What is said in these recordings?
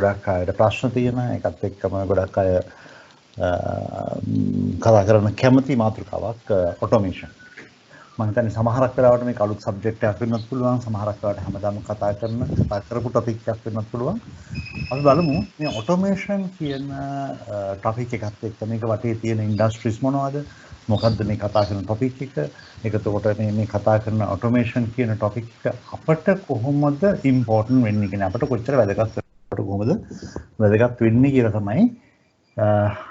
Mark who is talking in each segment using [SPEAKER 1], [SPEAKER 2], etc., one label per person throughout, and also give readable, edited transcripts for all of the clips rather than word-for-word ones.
[SPEAKER 1] ගොඩක් අයට ප්‍රශ්න තියෙන එකත් එක්කම ගොඩක් අය කතා කරන කැමති මාතෘකාවක් ඔටෝමේෂන්. මම හිතන්නේ සමහරක් වෙලාවට මේක අලුත් සබ්ජෙක්ට් එකක් වෙන්නත් පුළුවන්, සමහරක් වෙලාවට හැමදාම කතා කරපු ටොපික් එකක් වෙන්නත් පුළුවන්. අපි බලමු මේ ඔටෝමේෂන් කියන ටොපික් එකත් එක්ක මේක වටේ තියෙන ඉන්ඩස්ට්‍රීස් මොනවද? මොකද්ද මේ කතා කරන ටොපික් එක? ඒකතකොට මේ කතා කරන ඔටෝමේෂන් කියන ටොපික් එක අපට කොහොමද ඉම්පෝටන්ට් වෙන්නේ කියන අපට කොච්චර වැදගත් කොහොමද වැදගත් වෙන්නේ කියලා තමයි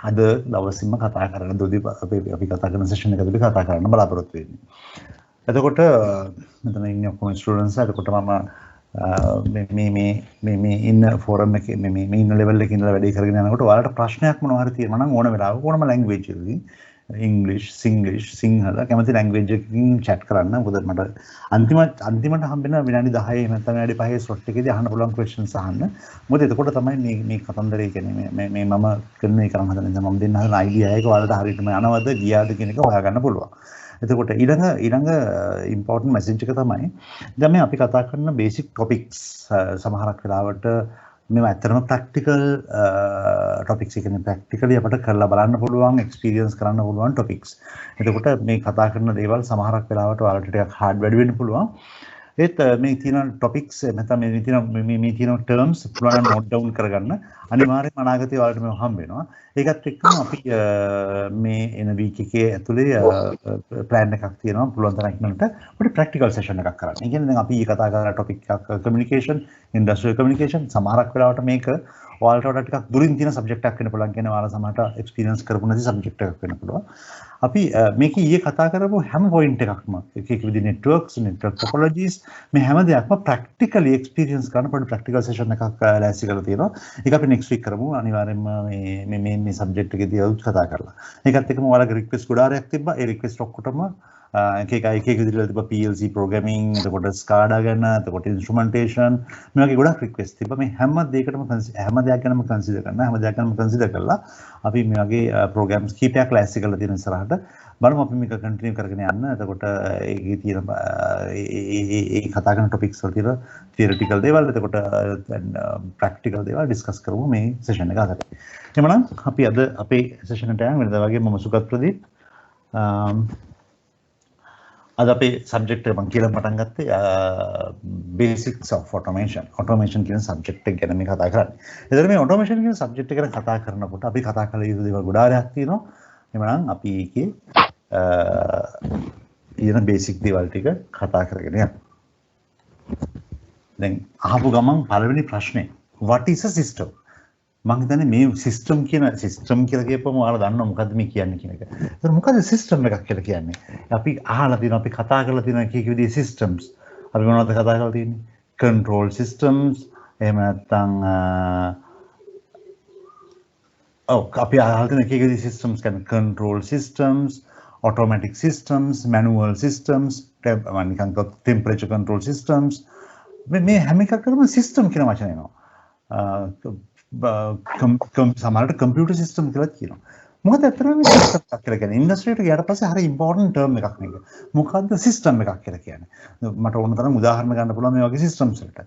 [SPEAKER 1] අද දවසින්ම කතා කරන දුදි අපි කතා කරන සෙෂන් එකකදී කතා කරන්න බලාපොරොත්තු වෙන්නේ. එතකොට මෙතන ඉන්නේ ඔක්කොම ස්ටුඩන්ට්ස්. එතකොට මම මේ ඉන්න ෆෝරම් එකේ මේ ඉන්න ලෙවල් එකේ ඉඳලා වැඩේ කරගෙන යනකොට ඔයාලට ප්‍රශ්නයක් මොනවා හරි තියෙනවා නම් ඕන වෙලාවක ඕනම ලැන්ග්වේජ් එකකින් ඉංග්‍රීසි, සිංග්ලිෂ්, සිංහල කැමති ලැන්ග්වේජ් එකකින් chat කරන්න. මොකද මට අන්තිමට හම්බෙන විනාඩි 10 නැත්නම් විනාඩි 5 ස්ලොට් එකේදී අහන්න පුළුවන් questions අහන්න. මොකද එතකොට තමයි මේ කතන්දරේ කියන්නේ මේ මම කරන එක කරන් හදන මම දෙන්න හදන අයිඩියා එක ඔයාලට හරියටම යනවද ගියාද කියන එක හොයාගන්න පුළුවන්. එතකොට ඊළඟ ඉම්පෝටන්ට් මෙසේජ් එක තමයි දැන් මේ අපි කතා කරන බේසික් ටොපික්ස් සමහරක් වෙලාවට මේවා ඇත්තටම ප්‍රැක්ටිකල් ටොපික්ස් කියන්නේ ප්‍රැක්ටිකලි අපිට කරලා බලන්න පුළුවන් එක්ස්පීරියන්ස් කරන්න පුළුවන් ටොපික්ස්. එතකොට මේ කතා කරන දේවල් සමහරක් වෙලාවට ඔයාලට ටිකක් හાર્ඩ් වැඩි වෙන්න පුළුවන්. ඒත් මේ තියෙන ටොපික්ස් නැත්නම් මේ තියෙන ටර්ම්ස් පුළුවන් නෝට් ඩවුන් කරගන්න. අනිවාර්යයෙන්ම අනාගතේ ඔයාලට මේව හම්බ වෙනවා. ඒකත් එක්කම අපි මේ එන වීක් එකේ ඇතුලේ ප්ලෑන් එකක් තියෙනවා පුළුවන් තරම් ඉක්මනට පොඩි ප්‍රැක්ටිකල් සෙෂන් එකක් කරන්න. ඒ කියන්නේ දැන් අපි කතා කරන ටොපික් එකක් කමියුනිකේෂන්, ඉන්ඩස්ට්‍රියල් කමියුනිකේෂන්. සමහරක් වෙලාවට මේක ඔයාලට වඩා ටිකක් දුරින් තියෙන සබ්ජෙක්ට් එකක් වෙන්න පුළුවන්. කියන්නේ ඔයාලා සමහරට එක්ස්පීරියන්ස් කරපු නැති සබ්ජෙක්ට් එකක් වෙන්න පුළුවන්. අපි මේක ඊයේ කතා කරපු හැම පොයින්ට් එකක්ම එක විදිහේ නෙට්වර්ක්ස්, නෙට්වර්ක් ටොපොලොජිස් මේ හැම දෙයක්ම ප්‍රැක්ටිකලි එක්ස්පීරියන්ස් කරන පොඩි ප්‍රැක්ටිකල් සෙෂන් එකක් ලෑස්ති කරලා තියෙනවා. ඒක අපි නෙක්ස්ට් වීක් කරමු. අනිවාර්යයෙන්ම මේ සබ්ජෙක්ට් එකේදී අවුත් කතා කරලා. ඒකත් එක්කම ඔයාලගේ රික්වෙස්ට් ගොඩාරයක් තිබ්බා. ඒ රික්වෙස්ට් ඔක්කොටම එක විදිහට තිබ්බා PLC ප්‍රෝග්‍රෑමින්, එතකොට SCADA ගැන, එතකොට ඉන්ස්ට්‍රුමන්ටේෂන් මේ වගේ ගොඩක් රික්වෙස්ට් තිබ්බා. මේ හැම දෙයකටම හැම දෙයක් ගැනම කන්සිඩර් කරන්න, හැම දෙයක් ගැනම කන්සිඩර් කරලා අපි මේ වගේ ප්‍රෝග්‍රෑම්ස් කීපයක් ලෑස්ති කරලා තියෙන ඉස්සරහට බලමු අපි මේක කන්ටිනියු කරගෙන යන්න. එතකොට ඒකේ තියෙන ඒ කතා කරන ටොපික්ස් වල තියෙන තියරිටිකල් දේවල්, එතකොට ප්‍රැක්ටිකල් දේවල් ඩිස්කස් කරමු මේ සෙෂන් එක අතරේ. එhmenan අපි අද අපේ සෙෂන් එකට යන්න වෙනදා වගේ මම සුගත් ප්‍රදීප්. අද අපේ සබ්ජෙක්ට් එක මම කියලා පටන් ගත්තේ බේසික්ස් ඔෆ් ඔටෝමේෂන්. ඔටෝමේෂන් කියන සබ්ජෙක්ට් එක ගැන මේ කතා කරන්නේ. එතකොට මේ ඔටෝමේෂන් කියන සබ්ජෙක්ට් එක ගැන කතා කරනකොට අපි කතා කළ යුතු දේවල් ගොඩාක් තියෙනවා. එhmenan අපි ඒකේ ඊන බේසික් දේවල් ටික කතා කරගෙන යමු. දැන් අහපු ගමන් පළවෙනි ප්‍රශ්නේ what is a system? මම හිතන්නේ මේ සිස්ටම් කියලා කියපුවම ඔයාලා දන්නවා මොකද්ද මේ කියන්නේ කියන එක. ඒතර මොකද්ද සිස්ටම් එකක් කියලා කියන්නේ? අපි අහලා තියෙනවා, අපි කතා කරලා තියෙනවා කීක විදිහේ සිස්ටම්ස්. අපි මොනවද කතා කරලා තියෙන්නේ? කන්ට්‍රෝල් සිස්ටම්ස්, එහෙම නැත්නම් අපි අහලා තියෙන කීක විදිහේ සිස්ටම්ස් කියන්නේ control systems, automatic systems, manual systems, නිකන් temperature control systems. මේ හැම එකකටම සිස්ටම් කියන වචනය එනවා. සමහරට කම්පියුටර් සිස්ටම් කියලා කියනවා. මොකද ඇත්තටම මේ සිස්ටම් එකක් කියලා කියන්නේ ඉන්ඩස්ට්‍රියට ගියාට පස්සේ හරි ඉම්පෝටන්ට් ටර්ම් එකක් මේක. මොකද්ද සිස්ටම් එකක් කියලා කියන්නේ? මට ඕන තරම් උදාහරණ ගන්න පුළුවන් මේ වගේ සිස්ටම්ස් වලට.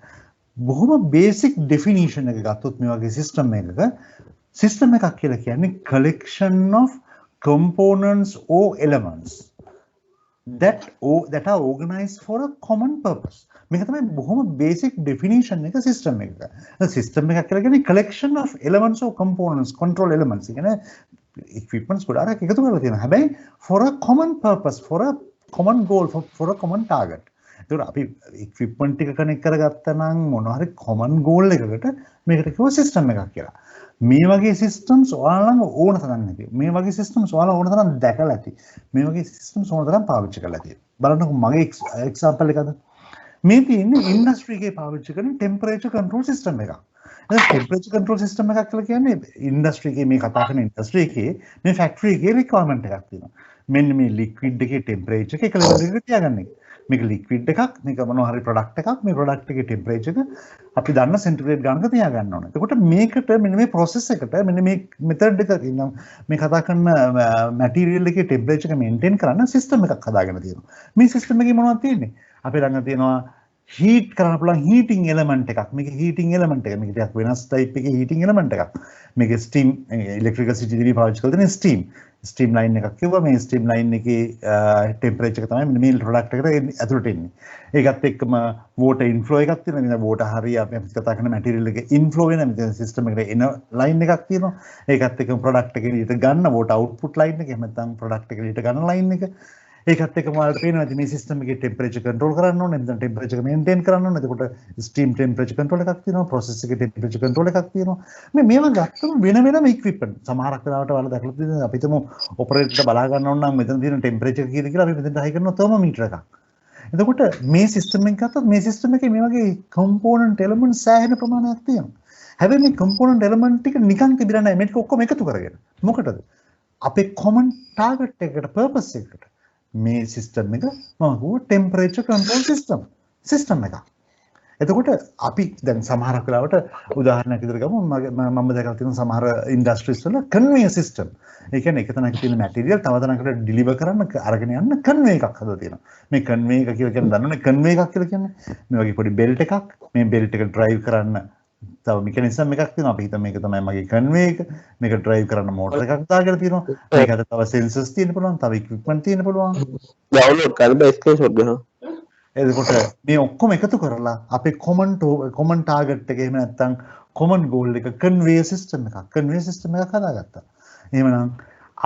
[SPEAKER 1] බොහොම බේසික් ඩෙෆිනිෂන් එක ගත්තොත් මේ වගේ සිස්ටම් එකක සිස්ටම් එකක් කියලා කියන්නේ collection of components or elements that are organized for a common purpose. මේක තමයි බොහොම බේසික් ඩෙෆිනිෂන් එක සිස්ටම් එකක. සිස්ටම් එකක් කියලා කියන්නේ collection of elements or components, control elements. කියන්නේ equipments ගොඩාක් එකතු කරලා තියෙනවා. හැබැයි for a common purpose, for a common goal, for a common target. ඒතකොට අපි equipment ටික කනෙක්ට් කරගත්තා නම් මොනවා හරි common goal එකකට මේකට කියව සිස්ටම් එකක් කියලා. මේ වගේ සිස්ටම්ස් ඔයාලා ළඟ ඕන තරම් නැති. මේ වගේ සිස්ටම්ස් ඔයාලා ඕන තරම් දැකලා ඇති. මේ වගේ සිස්ටම්ස් ඕන තරම් පාවිච්චි කරලා ඇති. බලන්නකො මගේ එක්සැම්පල් එකද? මේ තියෙන්නේ ඉන්ඩස්ට්‍රි එකේ පාවිච්චි කරන ටෙම්පරේචර් කන්ට්‍රෝල් සිස්ටම් එකක්. ටෙම්පරේචර් කන්ට්‍රෝල් සිස්ටම් එකක් කියලා කියන්නේ ඉන්ඩස්ට්‍රි එකේ මේ කතා කරන ඉන්ඩස්ට්‍රි එකේ මේ ෆැක්ටරි එකේ රික්වයර්මන්ට් එකක් තියෙනවා. මෙන්න මේ ලික්විඩ් එකේ ටෙම්පරේචර් එක ලෙවල් එකකට තියාගන්න එක. මේක ලික්විඩ් එකක්, මේක මොනවා හරි ප්‍රොඩක්ට් එකක්, මේ ප්‍රොඩක්ට් එකේ ටෙම්පරේචර් එක අපි දන්න සෙන්ටිග්‍රේඩ් ගණනක තියාගන්න ඕනේ. එතකොට මේකට මෙන්න මේ ප්‍රොසෙස් එකට මෙන්න මේ මෙතඩ් එක ඉන්නම් මේ කතා කරන මැටීරියල් එකේ ටෙම්පරේචර් එක මේන්ටේන් කරන්න සිස්ටම් එකක් හදාගෙන තියෙනවා. මේ සිස්ටම් එකේ මොනවද තියෙන්නේ? අපි ළඟ තියෙනවා හීට් කරන්න පුළුවන් හීටින් එලමන්ට් එකක්. මේක හීටින් එලමන්ට් එක. මේක ටිකක් වෙනස් ටයිප් එකේ හීටින් එලමන්ට් එකක්. මේක ස්ටීම් ඉලෙක්ට්‍රිකල් සිටිදී පාවිච්චි කරලා තියෙන ස්ටීම් ලයින් එකක් කිව්වා. මේ ස්ටීම් ලයින් එකේ ටෙම්පරේචර් එක තමයි මෙන්න මේ ප්‍රොඩක්ට් එකට ඇතුළට එන්නේ. ඒකත් එක්කම වෝටර් ඉන්ෆ්ලෝ එකක් තියෙනවා. මෙන්න වෝටර් හරිය අපි කතා කරන මැටීරියල් එකේ ඉන්ෆ්ලෝ වෙන මෙතන සිස්ටම් එකට එන ලයින් එකක් තියෙනවා. ඒකත් එක්කම ප්‍රොඩක්ට් එකේ ඊට ගන්න වෝටර් අවුට්පුට් ලයින් එක. එහෙම නැත්නම් ප්‍රොඩක්ට් එකේ ඊට ගන්න ලයින් එක. ඒකත් එක්කම ඔයාලට පේනවා ඉතින් මේ සිස්ටම් එකේ ටෙම්පරේචර් කන්ට්‍රෝල් කරන්න ඕනේ. එතන ටෙම්පරේචර් මේන්ටේන් කරන්න ඕනේ. එතකොට ස්ටීම් ටෙම්පරේචර් කන්ට්‍රෝල් එකක් තියෙනවා. ප්‍රොසෙස් එකේ ටෙම්පරේචර් කන්ට්‍රෝල් එකක් තියෙනවා. මේවා ගත්තම වෙන වෙනම ඉක්විප්මන්ට්. සමහරක් වෙලාවට ඔයාලා දැකලා තියෙනවා අපි හිතමු ඔපරේටර්ට බලා ගන්න ඕන නම් මෙතන තියෙන ටෙම්පරේචර් කීයද කියලා අපි මෙතනට හයි කරනවා තර්මෝමීටර් එකක්. එතකොට මේ සිස්ටම් එක ගත්තොත් මේ සිස්ටම් එකේ මේ වගේ කම්පෝනන්ට් එලිමන්ට්ස් සෑහෙන ප්‍රමාණයක් තියෙනවා. හැබැයි මේ කම්පෝනන්ට් එලිමන්ට් ටික නිකන් තිබිලා නැහැ. මේක ඔක්කොම එකතු කරගෙන. මොකටද? අපේ කොමන් ටාගට් එකකට පර්පස් එකකට මේ සිස්ටම් එක මම කිව්වා ටෙම්පරේචර් කන්ට්‍රෝල් සිස්ටම් එකක්. එතකොට අපි දැන් සමහරක් වෙලාවට උදාහරණයක් විදිහට ගමු මම දැකලා තියෙන සමහර ඉන්ඩස්ට්‍රීස් වල කන්වේයර් සිස්ටම්. ඒ කියන්නේ එක තැනක තියෙන මැටීරියල් තව තැනකට ඩිලිවර් කරන්න අරගෙන යන්න කන්වේයර් එකක් හදලා තියෙනවා. මේ කන්වේයර් එක කියලා කියන්නේ දන්නවනේ කන්වේයර් එකක් කියලා කියන්නේ මේ වගේ පොඩි බෙල්ට් එකක්. මේ බෙල්ට් එක ඩ්‍රයිව් කරන්න තව මෙකැනිසම් එකක් තියෙනවා. අපි හිතමු මේක තමයි මගේ කන්වේයර් එක. මේක ඩ්‍රයිව් කරන්න මෝටර් එකක් දාගෙන තියෙනවා. මේකට තව සෙන්සර්ස් තියෙන්න පුළුවන්, තව ඉක්විප්මන්ට් තියෙන්න පුළුවන්.
[SPEAKER 2] ඩවුන්ලෝඩ් කරලා ස්ක්‍රීන්ෂොට් ගන්න.
[SPEAKER 1] එතකොට මේ ඔක්කොම එකතු කරලා අපේ කොමන් ටාගට් එක එහෙම නැත්නම් කොමන් ගෝල් එක කන්වේයර් සිස්ටම් එකක් හදාගත්තා. එහෙමනම්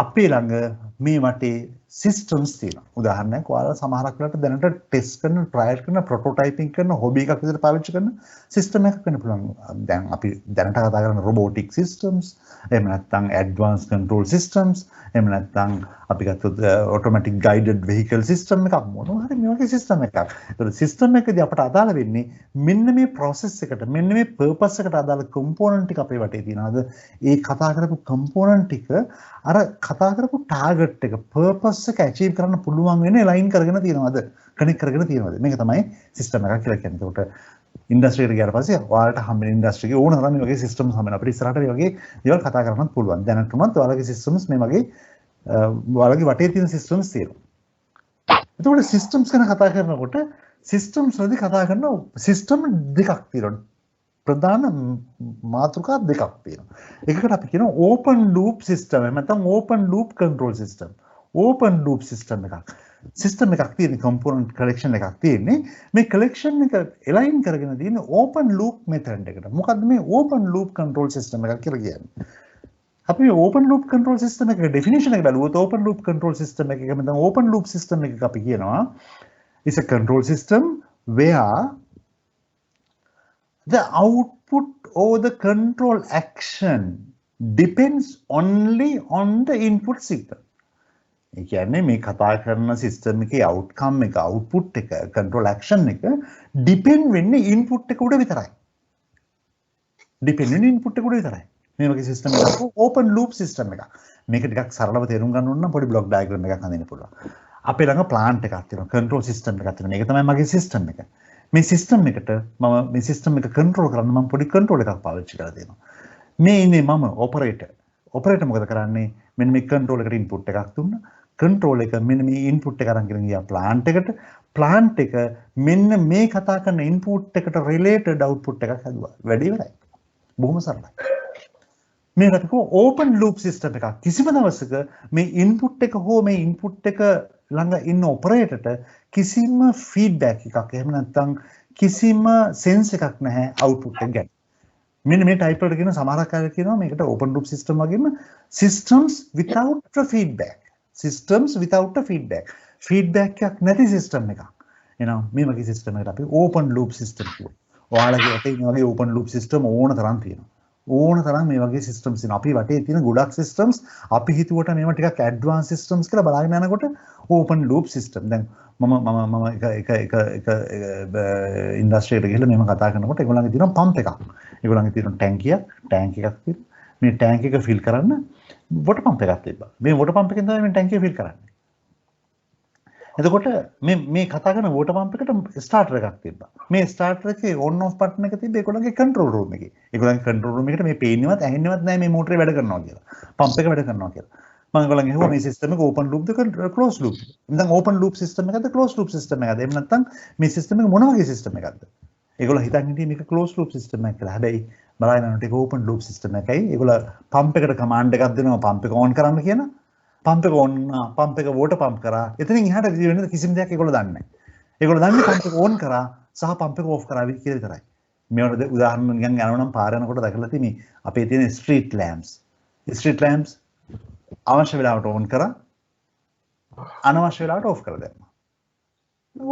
[SPEAKER 1] අපේ ළඟ මේ වටේ සිස්ටම්ස් තියෙනවා. උදාහරණයක් ඔයාලා සමහරක් වෙලාවට දැනට ටෙස්ට් කරන, ට්‍රයල් කරන, ප්‍රොටෝටයිපින් කරන, හොබි එකක් විදිහට පාවිච්චි කරන සිස්ටම් එකක් වෙන්න පුළුවන්. දැන් අපි දැනට කතා කරන රොබෝටික් සිස්ටම්ස්, එහෙම නැත්නම් ඇඩ්වාන්ස් කන්ට්‍රෝල් සිස්ටම්ස්, එහෙම නැත්නම් අපි ගත්තොත් ඔටෝමැටික් ගයිඩඩ් වෙහිකල් සිස්ටම් එකක් මොනවා හරි මේ වගේ සිස්ටම් එකක්. ඒතකොට සිස්ටම් එකදී අපට අදාළ වෙන්නේ මෙන්න මේ ප්‍රොසෙස් එකට, මෙන්න මේ පර්පස් එකට අදාළ කම්පෝනන්ට් ටික අපේ වටේ තියෙනවාද? ඒ කතා කරපු කම්පෝනන්ට් ටික අර කතා කරපු ටාගට් එක පර්පස් එක ඇචීව් කරන්න පුළුවන් වෙන්නේ ලයින් කරගෙන තියෙනවද? කනෙක්ට් කරගෙන තියෙනවද? මේක තමයි සිස්ටම් එකක් කියලා කියන්නේ. ඒකට ඉන්ඩස්ට්‍රියට ගියාට පස්සේ ඔයාලට හම්බෙන ඉන්ඩස්ට්‍රි එකේ ඕන තරම් මේ වගේ සිස්ටම්ස් හම්බෙනවා. අපිට ඉස්සරහට මේ වගේ දේවල් කතා කරන්නත් පුළුවන්. දැනටමත් ඔයාලගේ සිස්ටම්ස් මේ වගේ ඔයාලගේ වටේ තියෙන සිස්ටම්ස් තියෙනවා. එතකොට සිස්ටම්ස් ගැන කතා කරනකොට සිස්ටම්ස් වලදී කතා කරන සිස්ටම් දෙකක් තියෙනවා. ප්‍රධාන මාතෘකා දෙකක් තියෙනවා. එකකට අපි කියනවා ඕපන් ලූප් සිස්ටම් එහෙම නැත්නම් open loop control system. Open loop system එකක්. සිස්ටම් එකක් තියෙන කම්පොනන්ට් කලෙක්ෂන් එකක් තියෙන්නේ. මේ කලෙක්ෂන් එක එලයින් කරගෙන තියෙන ඕපන් ලූප් මෙතඩ් එකට. මොකද්ද මේ ඕපන් ලූප් කන්ට්‍රෝල් සිස්ටම් එකක් කියලා කියන්නේ? අපි මේ ඕපන් ලූප් කන්ට්‍රෝල් සිස්ටම් එකේ ඩෙෆිනිෂන් එක බලුවොත් ඕපන් ලූප් කන්ට්‍රෝල් සිස්ටම් එක නැත්නම් ඕපන් ලූප් සිස්ටම් එකක අපි කියනවා is a control system where the output or the control action depends only on the input signal. ඒ කියන්නේ මේ කතා කරන සිස්ටම් එකේ outcome එක, output එක, control action එක depend වෙන්නේ input එක උඩ විතරයි. depend වෙන්නේ input එක උඩ විතරයි. මේ වගේ සිස්ටම් එකක් open loop සිස්ටම් එකක්. මේක ටිකක් සරලව තේරුම් ගන්න ඕන නම් පොඩි බ්ලොක් ඩයග්‍රෑම් එකක් හදන්න පුළුවන්. අපේ ළඟ ප්ලාන්ට් එකක් තියෙනවා, කන්ට්‍රෝල් සිස්ටම් එකක් තියෙනවා. මේක තමයි මගේ සිස්ටම් එක. මේ සිස්ටම් එකට මම මේ සිස්ටම් එක කන්ට්‍රෝල් කරන්න මම පොඩි කන්ට්‍රෝල් එකක් පාවිච්චි කරලා තියෙනවා. මේ ඉන්නේ මම ඔපරේටර්. ඔපරේටර් මොකද කරන්නේ? මෙන්න මේ කන්ට්‍රෝල් එකට ඉන්පුට් එකක් දුන්නා. කන්ට්‍රෝල් එක මෙන්න මේ ඉන්පුට් එක අරන් ගියා ප්ලාන්ට් එකට. ප්ලාන්ට් එක මෙන්න මේ කතා කරන ඉන්පුට් එකට රිලේටඩ් අවුට්පුට් එකක් හදුවා. වැඩි ඉවරයි. බොහොම සරලයි. මේකට කො ඕපන් ලූප් සිස්ටම් එකක්. කිසිම දවසක මේ ඉන්පුට් එක හෝ මේ ඉන්පුට් එක ළඟ ඉන්න ඔපරේටර්ට කිසිම ෆීඩ්බැක් එකක් එහෙම නැත්නම් කිසිම සෙන්ස් එකක් නැහැ අවුට්පුට් එක ගැන. මෙන්න මේ ටයිප් වලට කියන සමහරක් අය කියනවා මේකට ඕපන් ලූප් සිස්ටම් වගේම systems without a feedback. systems without a feedback. Feedback එකක් නැති සිස්ටම් එකක්. එහෙනම් මේ වගේ සිස්ටම් එකකට අපි ඕපන් ලූප් සිස්ටම් කියනවා. ඔයාලගේ අතේ මේ වගේ ඕපන් ලූප් සිස්ටම් ඕන තරම් තියෙනවා. ඕන තරම් මේ වගේ සිස්ටම්ස් තියෙනවා. අපි වටේ තියෙන ගොඩක් සිස්ටම්ස් අපි හිතුවට මේවා ටිකක් ඇඩ්වාන්ස් සිස්ටම්ස් කියලා බලාගෙන යනකොට ඕපන් ලූප් සිස්ටම්. දැන් මම එක ඉන්ඩස්ට්‍රි එකට ගිහලා මේව කතා කරනකොට ඒගොල්ලන්ගේ තියෙනවා පම්ප් එකක්. ඒගොල්ලන්ගේ තියෙනවා ටැංක් එකක් තියෙනවා. මේ ටැංක් එක ෆිල් කරන්න වොටර් පම්ප් එකක් තිබ්බා. මේ වොටර් පම්ප් එකෙන් තමයි මේ ටැංක් එක ෆිල් කරන්නේ. එතකොට මේ කතා කරන වෝටර් පම්ප් එකට ස්ටාර්ටර් එකක් තිබ්බා. මේ ස්ටාර්ටර් එකේ ඔන් ඔෆ් බටන් එක තිබ්බ ඒගොල්ලන්ගේ කන්ට්‍රෝල් රූම් එකේ. ඒගොල්ලන්ගේ කන්ට්‍රෝල් රූම් එකට මේ පේන්නේවත් ඇහෙන්නේවත් නැහැ මේ මෝටරේ වැඩ කරනවා කියලා. පම්ප් එක වැඩ කරනවා කියලා. මම ඔයගොල්ලන් අහුවා මේ සිස්ටම් එක ඕපන් ලූප්ද ක්ලෝස් ලූප්ද? නැත්නම් ඕපන් ලූප් සිස්ටම් එකක්ද ක්ලෝස් ලූප් සිස්ටම් එකක්ද? එහෙම නැත්නම් මේ සිස්ටම් එක මොන වගේ සිස්ටම් එකක්ද? ඒගොල්ලෝ හිතන් හිටියේ මේක ක්ලෝස් ලූප් සිස්ටම් එකක් කියලා. හැබැයි බලන්න යනකොට ඒක ඕපන් ලූප් සිස්ටම් එකයි. ඒගොල්ලෝ පම්ප් එකට කමාන්ඩ් එකක් දෙනවා පම්ප් එක ඕන් කරන්න කියන. පම්ප් එක ඕන් පම්ප් එක වෝටර් පම්ප් කරා. එතනින් එහාට වෙන කිසිම දෙයක් ඒගොල්ලෝ දන්නේ නැහැ. ඒගොල්ලෝ දන්නේ පම්ප් එක ඕන් කරා සහ පම්ප් එක ඕෆ් කරා කියලා විතරයි. මේවට උදාහරණ නිකන් යනවා නම් පාර යනකොට දැකලා තියෙන්නේ අපේ තියෙන ස්ට්‍රීට් ලෑම්ප්ස්. ස්ට්‍රීට් ලෑම්ප්ස් අවශ්‍ය වෙලාවට ඕන් කරා අනවශ්‍ය වෙලාවට ඕෆ් කරලා දැම්මා.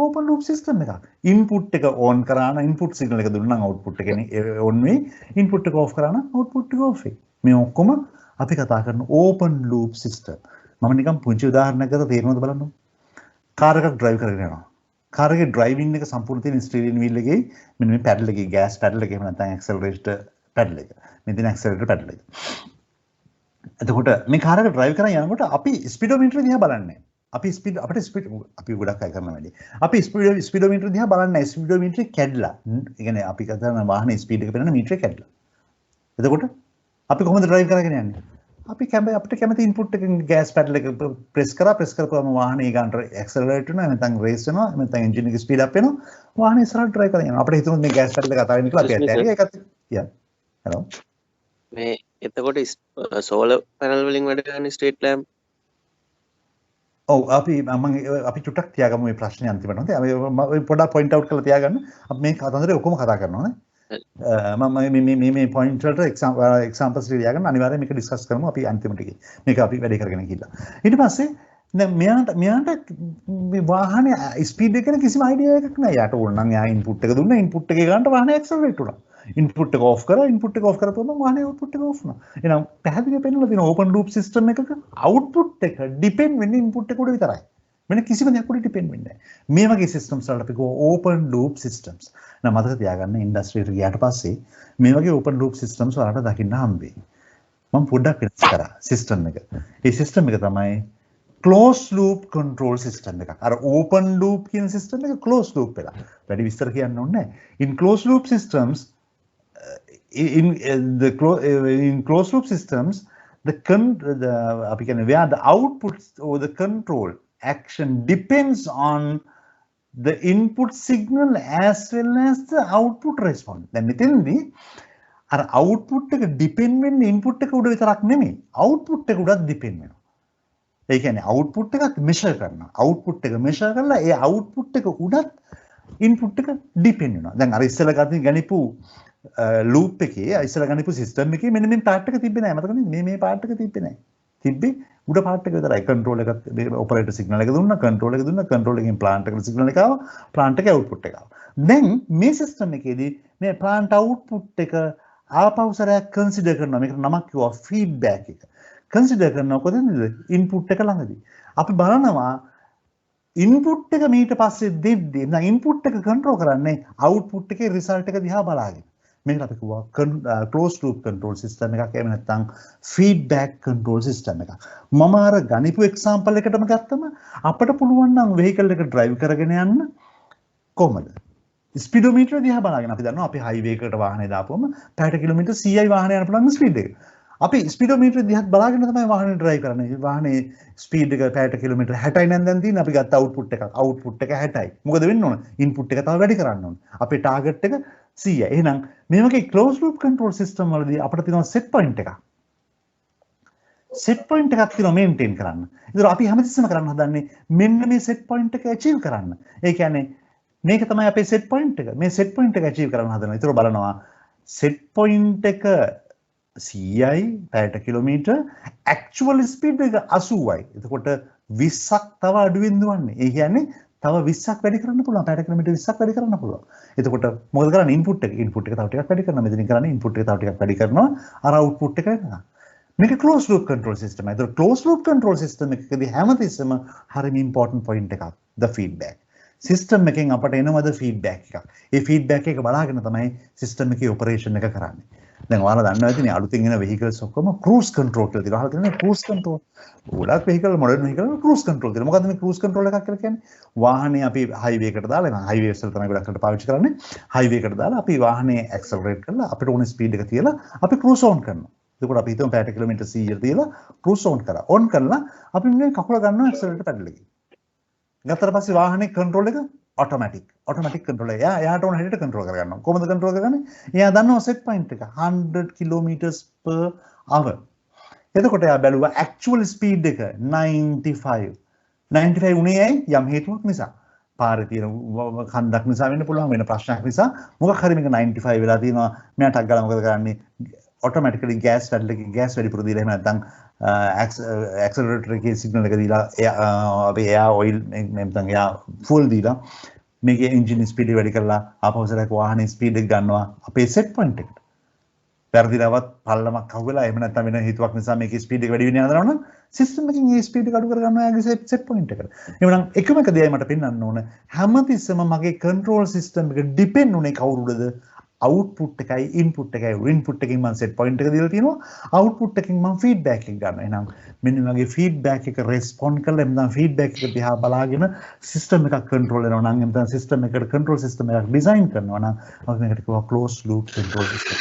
[SPEAKER 1] ඕපන් ලූප් සිස්ටම් එකක්. ඉන්පුට් එක ඕන් කරා නම් ඉන්පුට් සිග්නල් එක දුන්නා නම් අවුට්පුට් එකනේ ඕන් වෙයි. ඉන්පුට් එක ඕෆ් කරා නම් අවුට්පුට් එක ඕෆ් වෙයි. මේ ඔක්කොම අපි කතා කරන ඕපන් ලූප් සිස්ටම්. මම නිකන් පුංචි උදාහරණයක් ගත්තා තේරෙනවද බලන්න. කාර් එකක් ඩ්‍රයිව් කරගෙන යනවා. කාර් එකේ ඩ්‍රයිවිං එක සම්පූර්ණ තියෙන ස්ටීරියන් වීල් එකේ මෙන්න මේ පැඩල් එකේ ගෑස් පැඩල් එක එහෙම නැත්නම් ඇක්සලරේටර් පැඩල් එක. මේ තියෙන ඇක්සලරේටර් පැඩල් එක. එතකොට මේ කාර් එක ඩ්‍රයිව් කරන යනකොට අපි ස්පීඩෝමීටර් දිහා බලන්නේ. අපිට ස්පීඩ් අපි ගොඩක් අය කරන වැඩි. අපි ස්පීඩෝමීටර් දිහා බලන්නේ ස්පීඩෝමීටර් කැඩලා. ඒ කියන්නේ අපි කතා වාහනේ ස්පීඩ් එක පෙන්නන මීටරේ කැඩලා. එතකොට අපි කොහොමද ඩ්‍රයිව් කරගෙන යන්නේ? අපි අපිට කැමති ඉන්පුට් එකකින් ගෑස් පැඩල් එක ප්‍රෙස් කරපුවම වාහනේ ගන්න ඇක්සලරේට් වෙනවා නැත්නම් රේස් වෙනවා නැත්නම් එන්ජින් එක ස්පීඩ් අප් වෙනවා වාහනේ ඉස්සරහට ඩ්‍රයිව් කරගෙන යනවා. අපිට හිතුනොත් මේ ගෑස් පැඩල් එක අතාරින්න කියලා අපි ඇත්තටම ඒකත් යා. හලෝ.
[SPEAKER 2] මේ එතකොට සෝලර් පැනල් වලින් වැඩ කරන ස්ට්‍රීට් ලැම්ප්
[SPEAKER 1] ඔව් අපි චුට්ටක් තියාගමු මේ ප්‍රශ්නේ අන්තිමට. අපි පොඩ්ඩක් පොයින්ට් අවුට් කරලා තියාගන්න. අපි මේ කතන්දරේ ඔක්කොම කතා කරනවා නේ. මම මේ පොයින්ට් වලට එක්සැම්පල්ස් ලියා ගන්න අනිවාර්යයෙන් මේක ඩිස්කස් කරමු අපි අන්තිමට ගිහින්. මේක අපි වැඩි කරගෙන ගිහලා. ඊට පස්සේ දැන් මෙයාට මේ වාහනේ ස්පීඩ් එක ගැන කිසිම අයිඩියා එකක් නැහැ. යාට ඕන නම් යා ඉන්පුට් එක දුන්නා ඉන්පුට් එකේ ගන්නට වාහනේ ඇක්සලරේට් වුණා. ඉන්පුට් එක ඕෆ් කරා ඉන්පුට් එක ඕෆ් කරපුවම වාහනේ අවුට්පුට් එක ඕෆ් වුණා. එහෙනම් පැහැදිලිව පෙන්නලා තියෙන ඕපන් ලූප් සිස්ටම් එකක අවුට්පුට් එක ඩිපෙන්ඩ් වෙන්නේ ඉන්පුට් එක උඩ විතරයි. වෙන කිසිම දෙයක් උඩ ඩිපෙන්ඩ් වෙන්නේ නැහැ. මේ වගේ සිස්ටම්ස් වලට අපි කියනවා ඕපන් ලූප් සිස්ටම්ස්. නම් මතක තියාගන්න ඉන්ඩස්ට්‍රියට ගියාට පස්සේ මේ වගේ ඕපන් ලූප් සිස්ටම්ස් වලට දකින්න හම්බෙයි. මම පොඩ්ඩක් වෙනස් කරා සිස්ටම් එක. මේ සිස්ටම් එක තමයි ක්ලෝස් ලූප් කන්ට්‍රෝල් සිස්ටම් එකක්. අර ඕපන් ලූප් කියන සිස්ටම් එක ක්ලෝස් ලූප් වෙලා. වැඩි විස්තර කියන්න ඕනේ නැහැ. In closed loop systems in closed loop systems අපි කියන්නේ where the outputs or the control action depends on the input signal as well as the output response. දැන් මෙතෙන්දී අර output එක depend වෙන්නේ input එක උඩ විතරක් නෙමෙයි output එක උඩත් depend වෙනවා. ඒ කියන්නේ output එකක් measure කරනවා. output එක measure කරලා ඒ output එක උඩත් input එක depend වෙනවා. දැන් අර ඉස්සෙල්ලා ගනිපු loop එකේ ඉස්සෙල්ලා ගනිපු system එකේ මෙන්න මේ part එක තිබ්බේ නැහැ. මතකද මේ part එක තිබ්බේ නැහැ. තිබ්බේ උඩ part එක විතරයි. control එකත් operator signal එක දුන්නා, control එක දුන්නා, control එකෙන් plant එකට signal එක ආවා, plant එකේ output එක ආවා. දැන් මේ system එකේදී මේ plant output එක ආපහු සරයක් consider කරනවා. මේකට නමක් කිව්වා feedback එක. consider කරනවා කොහෙන්ද? input එක ළඟදී. අපි බලනවා input එක මීට පස්සේ දෙද්දී නම් input එක control කරන්නේ output එකේ result එක දිහා බලාගෙන. මේකට අපි කිව්වා closed loop control system එකක් එහෙම නැත්නම් feedback control system එකක්. මම අර ගනිපු example එකටම ගත්තම අපිට පුළුවන් නම් vehicle එක drive කරගෙන යන්න කොහමද? ස්පීඩෝමීටර් දිහා බලාගෙන අපි දන්නවා අපි highway එකට වාහනේ දාපුවම පැයට කිලෝමීටර් 100යි වාහනේ යන පුළුවන් ස්පීඩ් එක. අපි ස්පීඩෝමීටර් දිහා බලාගෙන තමයි වාහනේ drive කරන්නේ. වාහනේ ස්පීඩ් එක පැයට කිලෝමීටර් 60යි නම් දැන් තියෙන්නේ අපි ගත්ත output එකක්. output එක 60යි. මොකද වෙන්න ඕන? input එක තව වැඩි කරන්න ඕන. අපේ target එක 100යි. එහෙනම් මේ වගේ closed loop control system වලදී අපිට තියෙනවා set point එකක්. set point එකක් තියෙනවා maintain කරන්න. ඒතර අපි හැමතිස්සෙම කරන්න හදන්නේ මෙන්න මේ set point එක achieve කරන්න. ඒ කියන්නේ මේක තමයි අපේ set point එක. මේ set point එක achieve කරන්න හදනවා. ඒතර බලනවා set point එක 100යි පැයට කිලෝමීටර් actual speed එක 80යි. එතකොට 20ක් තව අඩුවෙන් දුවන්නේ. ඒ කියන්නේ තව 20ක් වැඩි කරන්න පුළුවන්. පැයට කිලෝමීටර් 20ක් වැඩි කරන්න පුළුවන්. එතකොට මොකද කරන්නේ? ඉන්පුට් එක තව ටිකක් වැඩි කරනවා. මෙතනින් කරන්නේ ඉන්පුට් එක තව ටිකක් වැඩි කරනවා. අර අවුට්පුට් එක එනවා. මේක closed loop control system. ඒතකොට closed loop control system එකකදී හැමතිස්සෙම හරිම important point එකක් the feedback. සිස්ටම් එකෙන් අපට එනවද ෆීඩ්බැක් එකක්. ඒ ෆීඩ්බැක් එක බලාගෙන තමයි සිස්ටම් එකේ ඔපරේෂන් එක කරන්නේ. දැන් ඔයාලා දන්නවා ඇතිනේ අලුතින් එන vehicles ඔක්කොම cruise control කියලා තියෙනවා. අහලා තියෙනවා cruise control. ගොඩක් vehicle modern vehicle වල cruise control තියෙනවා. මොකද්ද මේ cruise control එකක් කියලා කියන්නේ? වාහනේ අපි highway එකට දාලා මම highway වල තමයි ගොඩක් කරලා පාවිච්චි කරන්නේ. highway එකට දාලා අපි වාහනේ accelerate කරලා අපිට ඕන speed එක තියලා අපි cruise on කරනවා. එතකොට අපි හිතමු පැයට කිලෝමීටර් 100 තියලා cruise on කරා. on කරලා අපි මේ කකුල ගන්නවා accelerator pedal එකේ. ගත්තට පස්සේ වාහනේ control එක automatic control එක. එයාට ඕන හැටියට control කරගන්නවා. කොහොමද control කරගන්නේ? එයා දන්නවා set point එක 100 km/h. එතකොට එයා බැලුවා actual speed එක 95. 95 උනේ ඇයි? යම් හේතුවක් නිසා. පාරේ තියෙන කන්දක් නිසා වෙන්න පුළුවන් වෙන ප්‍රශ්නයක් නිසා මොකක් හරි මේක 95 වෙලා තියෙනවා. මෙයා ටක් ගාලා මොකද කරන්නේ? automatically gas pedal එකේ gas වැඩිපුර දීලා එහෙම නැත්නම් accelerator එකේ signal එක දීලා අපි එයා oil නැත්නම් එයා fuel දීලා මේකේ engine speed එක වැඩි කරලා ආපහුසරක වාහනේ speed එක ගන්නවා අපේ set point එකට. පෙරදිලවත් පල්ලමක් අහුවෙලා එහෙම නැත්නම් වෙන හේතුවක් නිසා මේකේ speed එක වැඩි වෙන යනවා නම් system එකකින් මේ speed එක අඩු කර ගන්නවා යාගේ set point එකට. එහෙනම් එකම එක දෙයයි මට පෙන්වන්න ඕන හැමතිස්සෙම මගේ control system එක depend උනේ කවුරුද? output එකයි input එකයි. input එකකින් මම set point එක දීලා තියෙනවා. output එකකින් මම feedback එක ගන්නවා. එහෙනම් මෙන්න මගේ feedback එක respond කරලා එම්නම් feedback එක දිහා බලාගෙන system එකක් control කරනවා නම් එම්නම් system එකට control system එකක් design කරනවා නම් අපි මේකට කියනවා closed loop control system.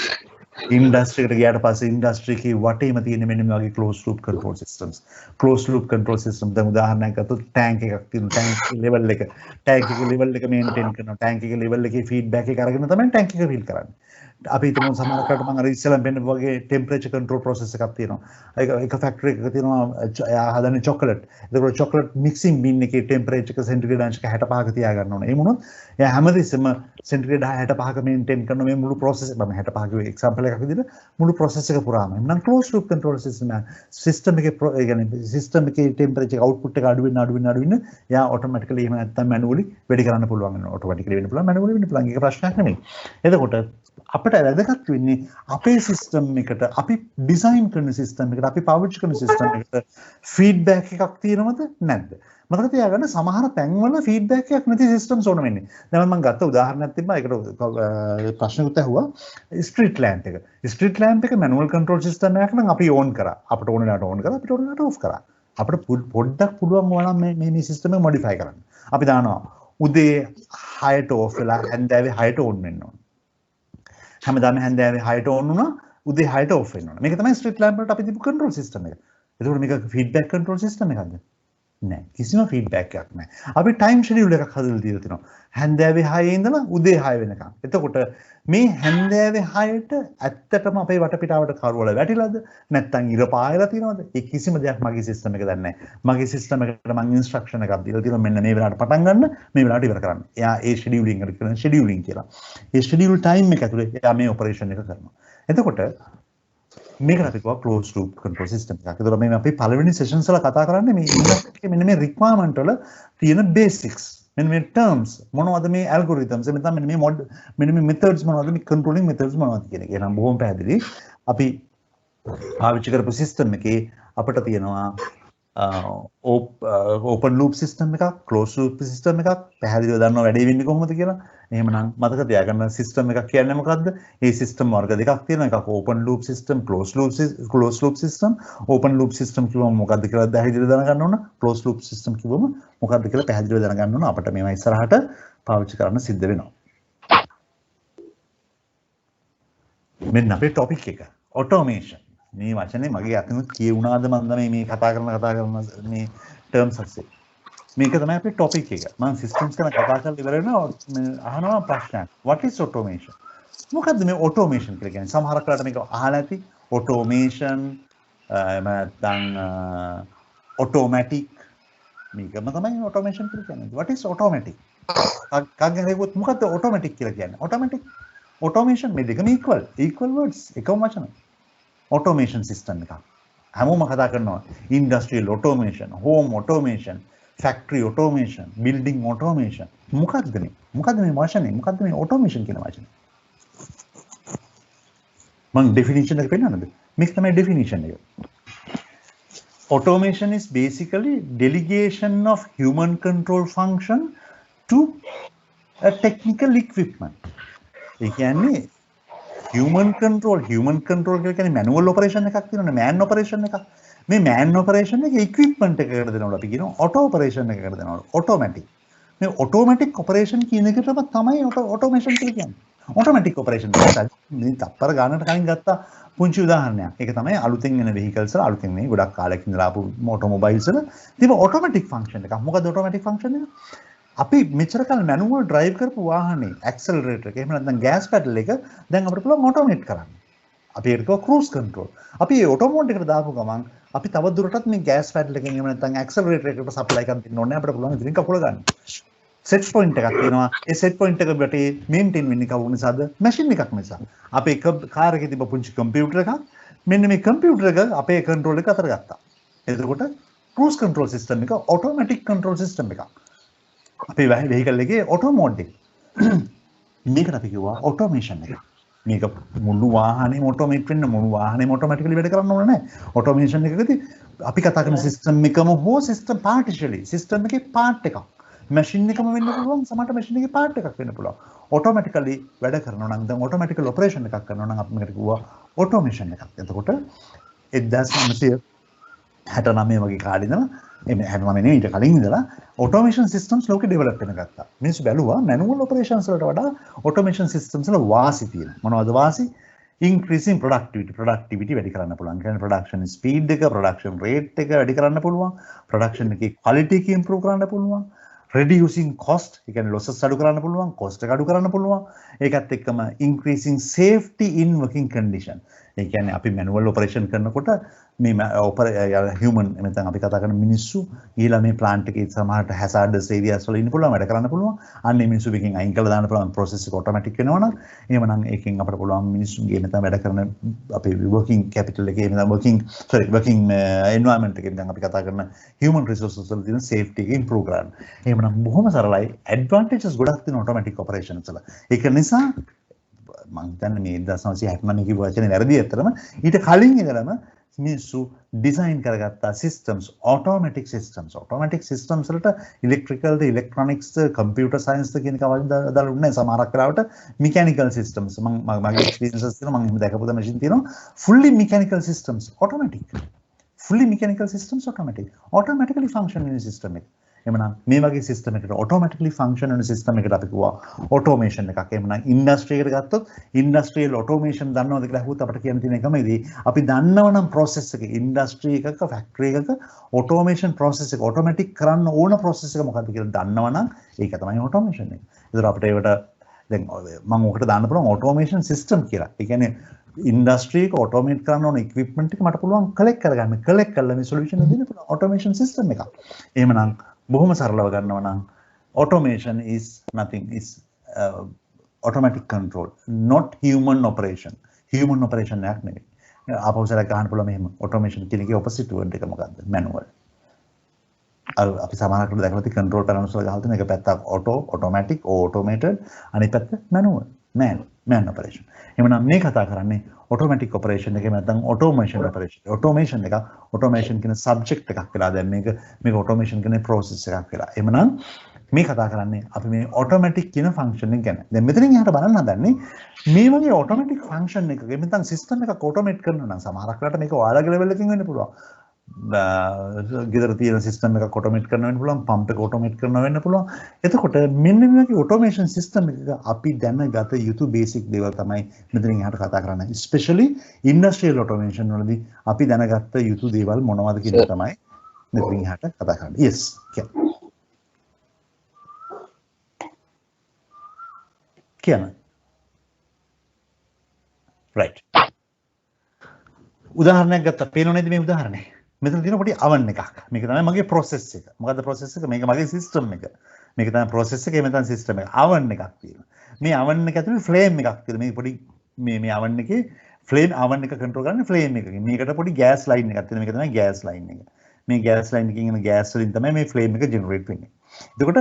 [SPEAKER 1] industry එකට ගියාට පස්සේ industry එකේ වටේම තියෙන මෙන්න මේ වගේ closed loop control systems. closed loop control system දැන් උදාහරණයක් ගත්තොත් tank එකක් තියෙනවා. tank level එක maintain කරනවා. tank එකේ level එකේ feedback එක අරගෙන තමයි tank එක fill කරන්නේ. අපි හිතමු සමහරකට මම අර ඉස්සෙල්ලා පෙන්නපු වගේ temperature control process එකක් තියෙනවා. ඒක factory එකක තියෙනවා එයා හදන්නේ chocolate. ඒකෝර chocolate mixing bin එකේ temperature එක centigrade අංශක 65ක තියා ගන්න ඕනේ. ඒ මොනොත් එයා හැමදෙස්සෙම centigrade 65ක maintain කරන මේ මුළු process එක මම 65ක example එකක් විදිහට මුළු process එක පුරාම. එන්නම් closed loop control system system එකේ ඒ කියන්නේ system එකේ temperature output එක අඩු වෙන්න එයා automatically එහෙම නැත්නම් manually වැඩි කරන්න පුළුවන් වෙනවා. automatically වෙන්න පුළුවන් manually වෙන්න පුළුවන්. ඒක ප්‍රශ්නයක් නෙමෙයි. එතකොට අපිට වැදගත් වෙන්නේ අපේ සිස්ටම් එකට අපි ඩිසයින් කරන සිස්ටම් එකට අපි පාවිච්චි කරන සිස්ටම් එකට ෆීඩ්බැක් එකක් තියෙනවද නැද්ද? මතක තියාගන්න සමහර තැන්වල ෆීඩ්බැක් එකක් නැති සිස්ටම්ස් ඕන වෙන්නේ. දැන් මම ගත්ත උදාහරණයක් තිබ්බා. ඒකට ප්‍රශ්නකුත් ඇහුවා. ස්ට්‍රීට් ලැම්ප් එක. ස්ට්‍රීට් ලැම්ප් එක මැනුවල් කන්ට්‍රෝල් සිස්ටම් එකක් නම් අපි ඕන් කරා. අපිට ඕන වෙලාවට ඕන් කරා. අපිට ඕන වෙලාවට ඕෆ් කරා. අපිට පොඩ්ඩක් පුළුවන් වුණා මේ සිස්ටම් එක මොඩිෆයි කරන්න. අපි දානවා උදේ 6ට ඕෆ් වෙලා හැන්දෑවේ 6ට ඕන් වෙන්න ඕන. හැමදාම හැන්දෑවේ 6ට ඕන් වුණා උදේ 6ට ඔෆ් වෙන්න ඕන. මේක තමයි ස්ට්‍රීට් ලැම්ප් වලට අපි දීපු කන්ට්‍රෝල් සිස්ටම් එක. ඒකෝට මේක ෆීඩ්බැක් කන්ට්‍රෝල් සිස්ටම් එකක්ද? නෑ. කිසිම ෆීඩ්බැක් එකක් නෑ. අපි ටයිම් ෂෙඩියුල් එකක් හදලා දීලා තිනවා. හැන්දෑවේ 6 ඉඳලා උදේ 6 වෙනකම්. එතකොට මේ හැන්දෑවේ 6ට ඇත්තටම අපේ වටපිටාවට කරුවල වැටිලාද? නැත්නම් ඉර පායලා තියෙනවද? ඒ කිසිම දෙයක් මගේ සිස්ටම් එක දන්නේ නෑ. මගේ සිස්ටම් එකට මම ඉන්ස්ට්‍රක්ෂන් එකක් දීලා තියෙනවා මෙන්න මේ වෙලාවට පටන් ගන්න මේ වෙලාවට ඉවර කරන්න. එයා ඒ ෂෙඩියුලින් එකට කියන ෂෙඩියුලින් කියලා. ඒ ෂෙඩියුල් ටයිම් එක ඇතුලේ එයා මේ ඔපරේෂන් එක කරනවා. එතකොට මේකට අපි කියනවා closed loop control system එකක්. ඒතකොට මේ අපි පළවෙනි sessions වල කතා කරන්නේ මේ ඉන්ඩස්ට්‍රි එකේ මෙන්න මේ requirement වල තියෙන basics. මෙන්න මේ terms මොනවද මේ algorithms එතන මෙන්න මේ methods මොනවද මේ controlling methods මොනවද කියන එක. එහෙනම් බොහොම පැහැදිලි. අපි පාවිච්චි කරපු system එකේ අපිට තියෙනවා open loop system එකක්, closed loop system එකක්. පැහැදිලිව දන්නවා වැඩේ වෙන්නේ කොහොමද කියලා. එහෙමනම් මතක තියාගන්න සිස්ටම් එකක් කියන්නේ මොකද්ද? මේ සිස්ටම් වර්ග දෙකක් තියෙනවා. එකක් open loop system, closed loop system. open loop system කිව්වම මොකද්ද කියලා පැහැදිලිව දැනගන්න ඕන. closed loop system කිව්වම මොකද්ද කියලා පැහැදිලිව දැනගන්න ඕන. අපිට මේවා ඉස්සරහට පාවිච්චි කරන්න සිද්ධ වෙනවා. මෙන්න අපේ topic එක. automation. මේ වචනේ මගේ අතිනුත් කියුණාද මන්ද මේ කතා කරන මේ terms අස්සේ. මේක තමයි අපේ topic එක. මම systems ගැන කතා කරලා ඉවර වෙනවා අහනවා ප්‍රශ්නයක්. What is automation? මොකද්ද මේ automation කියලා කියන්නේ? සමහරක් වෙලාවට මේක අහලා ඇති automation නැත්නම් automatic මේකම තමයි automation කියලා කියන්නේ. What is automatic? කාගෙන් හේකුත් මොකද්ද automatic කියලා කියන්නේ? automation මේ දෙකම equal words එකම වචන. automation system එක. හැමෝම කතා කරනවා industrial automation, home automation, factory automation, building automation. මොකද්ද මේ වචනේ? මොකද්ද මේ automation කියන වචනේ? මම definition එක පෙන්නන්නද? මේක තමයි definition එක. Automation is basically delegation of human control function to a technical equipment. ඒ කියන්නේ human control කියලා කියන්නේ manual operation එකක් තියෙනවනේ, man operation එකක්. මේ man operation එක equipment එකකට දෙනවලු අපි කියනවා auto operation එකකට දෙනවලු automatic. මේ automatic operation කියන එකටම තමයි automation කියලා කියන්නේ. ඔටෝමැටික් ඔපරේෂන් එක. මේ තප්පර ගානකට කලින් ගත්තා පුංචි උදාහරණයක්. ඒක තමයි අලුතෙන් එන vehicles වල අලුතෙන් මේ ගොඩක් කාලෙක ඉඳලා ආපු automobiles වල තිබෙන ඔටෝමැටික් ෆන්ක්ෂන් එකක්. මොකද ඔටෝමැටික් ෆන්ක්ෂන් එක? අපි මෙච්චර කාල මැනුවල් ඩ්‍රයිව් කරපු වාහනේ ඇක්සලරේටර් එක එහෙම නැත්නම් ගෑස් පැඩල් එක දැන් අපිට පුළුවන් ඔටෝමේට් කරන්න. අපි ඒකට ක්‍රූස් කන්ට්‍රෝල්. අපි මේ ඔටෝමෝඩ් එකට දාපු ගමන් අපි තව දුරටත් මේ ගෑස් පැඩල් එකෙන් එහෙම නැත්නම් ඇක්සලරේටර් එකට සප්ලයි කරන්න තියෙන්න ඕනේ. අපිට පුළුවන් ඉතින් කකුල ගන්න. සෙට් පොයින්ට් එකක් තියෙනවා. ඒ සෙට් පොයින්ට් එක පිටේ මේන්ටේන් වෙන්නේ කවුරු නිසාද? මැෂින් එකක් නිසා. අපේ කාර් එකේ තිබ්බ පුංචි කම්පියුටර් එකක් මෙන්න මේ කම්පියුටර් එක අපේ කන්ට්‍රෝල් එක අතර ගත්තා. එතකොට ක්‍රූස් කන්ට්‍රෝල් සිස්ටම් එක ඔටෝමැටික් කන්ට්‍රෝල් සිස්ටම් එකක්. අපේ වෙහිකල් එකේ ඔටෝ මෝඩ් එක. මේකට අපි කිව්වා ඔටෝමේෂන් එක. මේක මුළු වාහනේම ඔටෝමේට් වෙන්න මුළු වාහනේම ඔටෝමැටිකලි වැඩ කරන්න ඕනේ නැහැ. ඔටෝමේෂන් එකකදී අපි කතා කරන සිස්ටම් එකම හෝ සිස්ටම් පාර්ටිෂලි සිස්ටම් එකේ පාර්ට් එකක්. මැෂින් එකම වෙන්න පුළුවන් සමහරට මැෂින් එකේ පාර්ට් එකක් වෙන්න පුළුවන්. ඔටෝමැටිකලි වැඩ කරනවා නම් දැන් ඔටෝමැටිකල් ඔපරේෂන් එකක් කරනවා නම් අපි මේකට කිව්වා ඔටෝමේෂන් එකක්. එතකොට 1969 වගේ කාලේ ඉඳලා එමෙ 69 නෙවෙයි ඊට කලින් ඉඳලා ඔටෝමේෂන් සිස්ටම්ස් ලෝකෙ ඩෙවලොප් වෙන ගත්තා. මිනිස්සු බැලුවා මැනුවල් ඔපරේෂන්ස් වලට වඩා ඔටෝමේෂන් සිස්ටම්ස් වල වාසි තියෙනවා. මොනවද වාසි? increasing productivity වැඩි කරන්න පුළුවන්. කියන්නේ production speed එක, production rate එක වැඩි කරන්න පුළුවන්. production එකේ quality එක improve කරන්න පුළුවන්. reducing cost, ඒ කියන්නේ losses අඩු කරන්න පුළුවන්, cost එක අඩු කරන්න පුළුවන්. ඒකත් එක්කම increasing safety in working condition. ඒ කියන්නේ අපි manual operation කරනකොට මේ human නැත්නම් අපි කතා කරන මිනිස්සු ඊළඟ මේ plant එකේ සමහරට hazardous areas වල ඉන්න පුළුවන් වැඩ කරන්න පුළුවන්. අන්න ඒ මිනිස්සු එකෙන් අයින් කරලා දාන්න පුළුවන් process එක automatic වෙනවනම් එහෙමනම් ඒකෙන් අපිට පුළුවන් මිනිස්සුන්ගේ නැත්නම් වැඩ කරන අපේ working capital එකේ නැත්නම් working environment එකෙන් දැන් අපි කතා කරන human resources වල තියෙන safety එක improve කරන්න. එහෙමනම් බොහොම සරලයි advantages ගොඩක් තියෙන automatic operations වල. ඒක නිසා මම හිතන්නේ මේ 1969 කියපු වචනේ වැරදි ඇත්තටම ඊට කලින් ඉඳලම මිනිස්සු ඩිසයින් කරගත්තා සිස්ටම්ස් ඔටෝමැටික් සිස්ටම්ස් වලට ඉලෙක්ට්‍රිකල්ද ඉලෙක්ට්‍රොනික්ස්ද කම්පියුටර් සයන්ස්ද කියන එක වලින් දාලා නැහැ සමහරක් වෙලාවට මිකැනිකල් සිස්ටම්ස් මගේ එක්ස්පීරියන්සස් තියෙනවා මම එහෙම දැකපු ද මැෂින් තියෙනවා fully mechanical systems automatic automatically function වෙන සිස්ටම් එක. එහෙමනම් මේ වගේ සිස්ටම් එකකට automatically function වෙන සිස්ටම් එකකට අපි කිව්වා automation එකක්. එහෙමනම් ඉන්ඩස්ට්‍රි එකට ගත්තොත් ඉන්ඩස්ට්‍රියල් automation දන්නවද කියලා අහුවොත් අපිට කියන්න තියෙන එකම ඉතින් අපි දන්නවනම් process එක ඉන්ඩස්ට්‍රි එකක ෆැක්ටරි එකක automation process එක automatic කරන්න ඕන process එක මොකක්ද කියලා දන්නවනම් ඒක තමයි automation එක. ඒතර අපිට ඒකට දැන් මම ඔකට දාන්න පුළුවන් automation system කියලා. ඒ කියන්නේ ඉන්ඩස්ට්‍රි එක ඔටෝමේට් කරන්න ඕන ඉක්විප්මන්ට් එක මට පුළුවන් කලෙක්ට් කරගන්න. කලෙක්ට් කරලා මේ සොලියුෂන් එක දෙන්න පුළුවන් ඔටෝමේෂන් සිස්ටම් එකක්. එහෙමනම් බොහොම සරලව ගන්නවා නම් automation is nothing is automatic control not human operation එකක් නෙවෙයි. ආපෞසලක් ගන්න පුළුවන් මෙහෙම automation කියන එකේ opposite word එක මොකද්ද? manual. අපි සමානකට දැකලා තියෙන control terms වල ගහලා තියෙන එක පැත්තක් automatic automated අනිත් පැත්ත manual man operation. එහෙනම් මේ කතා කරන්නේ automatic operation එකේ නැත්නම් automation එක automation කියන subject එකක් වෙලා දැන් මේක automation කියන process එකක් වෙලා. එහෙනම් මේ කතා කරන්නේ අපි මේ automatic කියන function එක ගැන. දැන් මෙතනින් එහාට බලන්න හදන්නේ මේ වගේ automatic function එකක නැත්නම් system එකක් automate කරනවා නම් සමහරක් වෙලාවට මේක ඔයාලගේ level එකකින් වෙන්න පුළුවන්. ගෙදර තියෙන සිස්ටම් එකක් ඔටෝමේට් කරන්න වෙන්න පුළුවන් පම්ප් එක ඔටෝමේට් කරන්න වෙන්න පුළුවන්. එතකොට මෙන්න මේ වගේ ඔටෝමේෂන් සිස්ටම් එකක අපි දැනගත යුතු බේසික් දේවල් තමයි මෙතනින් එහාට කතා කරන්නේ. ස්පෙෂලි ඉන්ඩස්ට්‍රියල් ඔටෝමේෂන් වලදී අපි දැනගත යුතු දේවල් මොනවද කියන එක තමයි මෙතනින් එහාට කතා කරන්නේ. yes කියන right උදාහරණයක් ගත්තා පේනව නේද මේ උදාහරණය? මෙතන තියෙන පොඩි oven එකක්. මේක තමයි මගේ process එක. මොකද්ද process එක? මේක මගේ system එක. මේක තමයි process එක. මේක තමයි system එක. oven එකක් තියෙනවා. මේ oven එක ඇතුලේ flame එකක් තියෙනවා. මේ පොඩි මේ oven එකේ flame oven එක control කරන්නේ flame එකකින්. මේකට පොඩි gas line එකක් තියෙනවා. මේක තමයි gas line එක. මේ gas line එකකින් එන gas වලින් තමයි මේ flame එක generate වෙන්නේ. එතකොට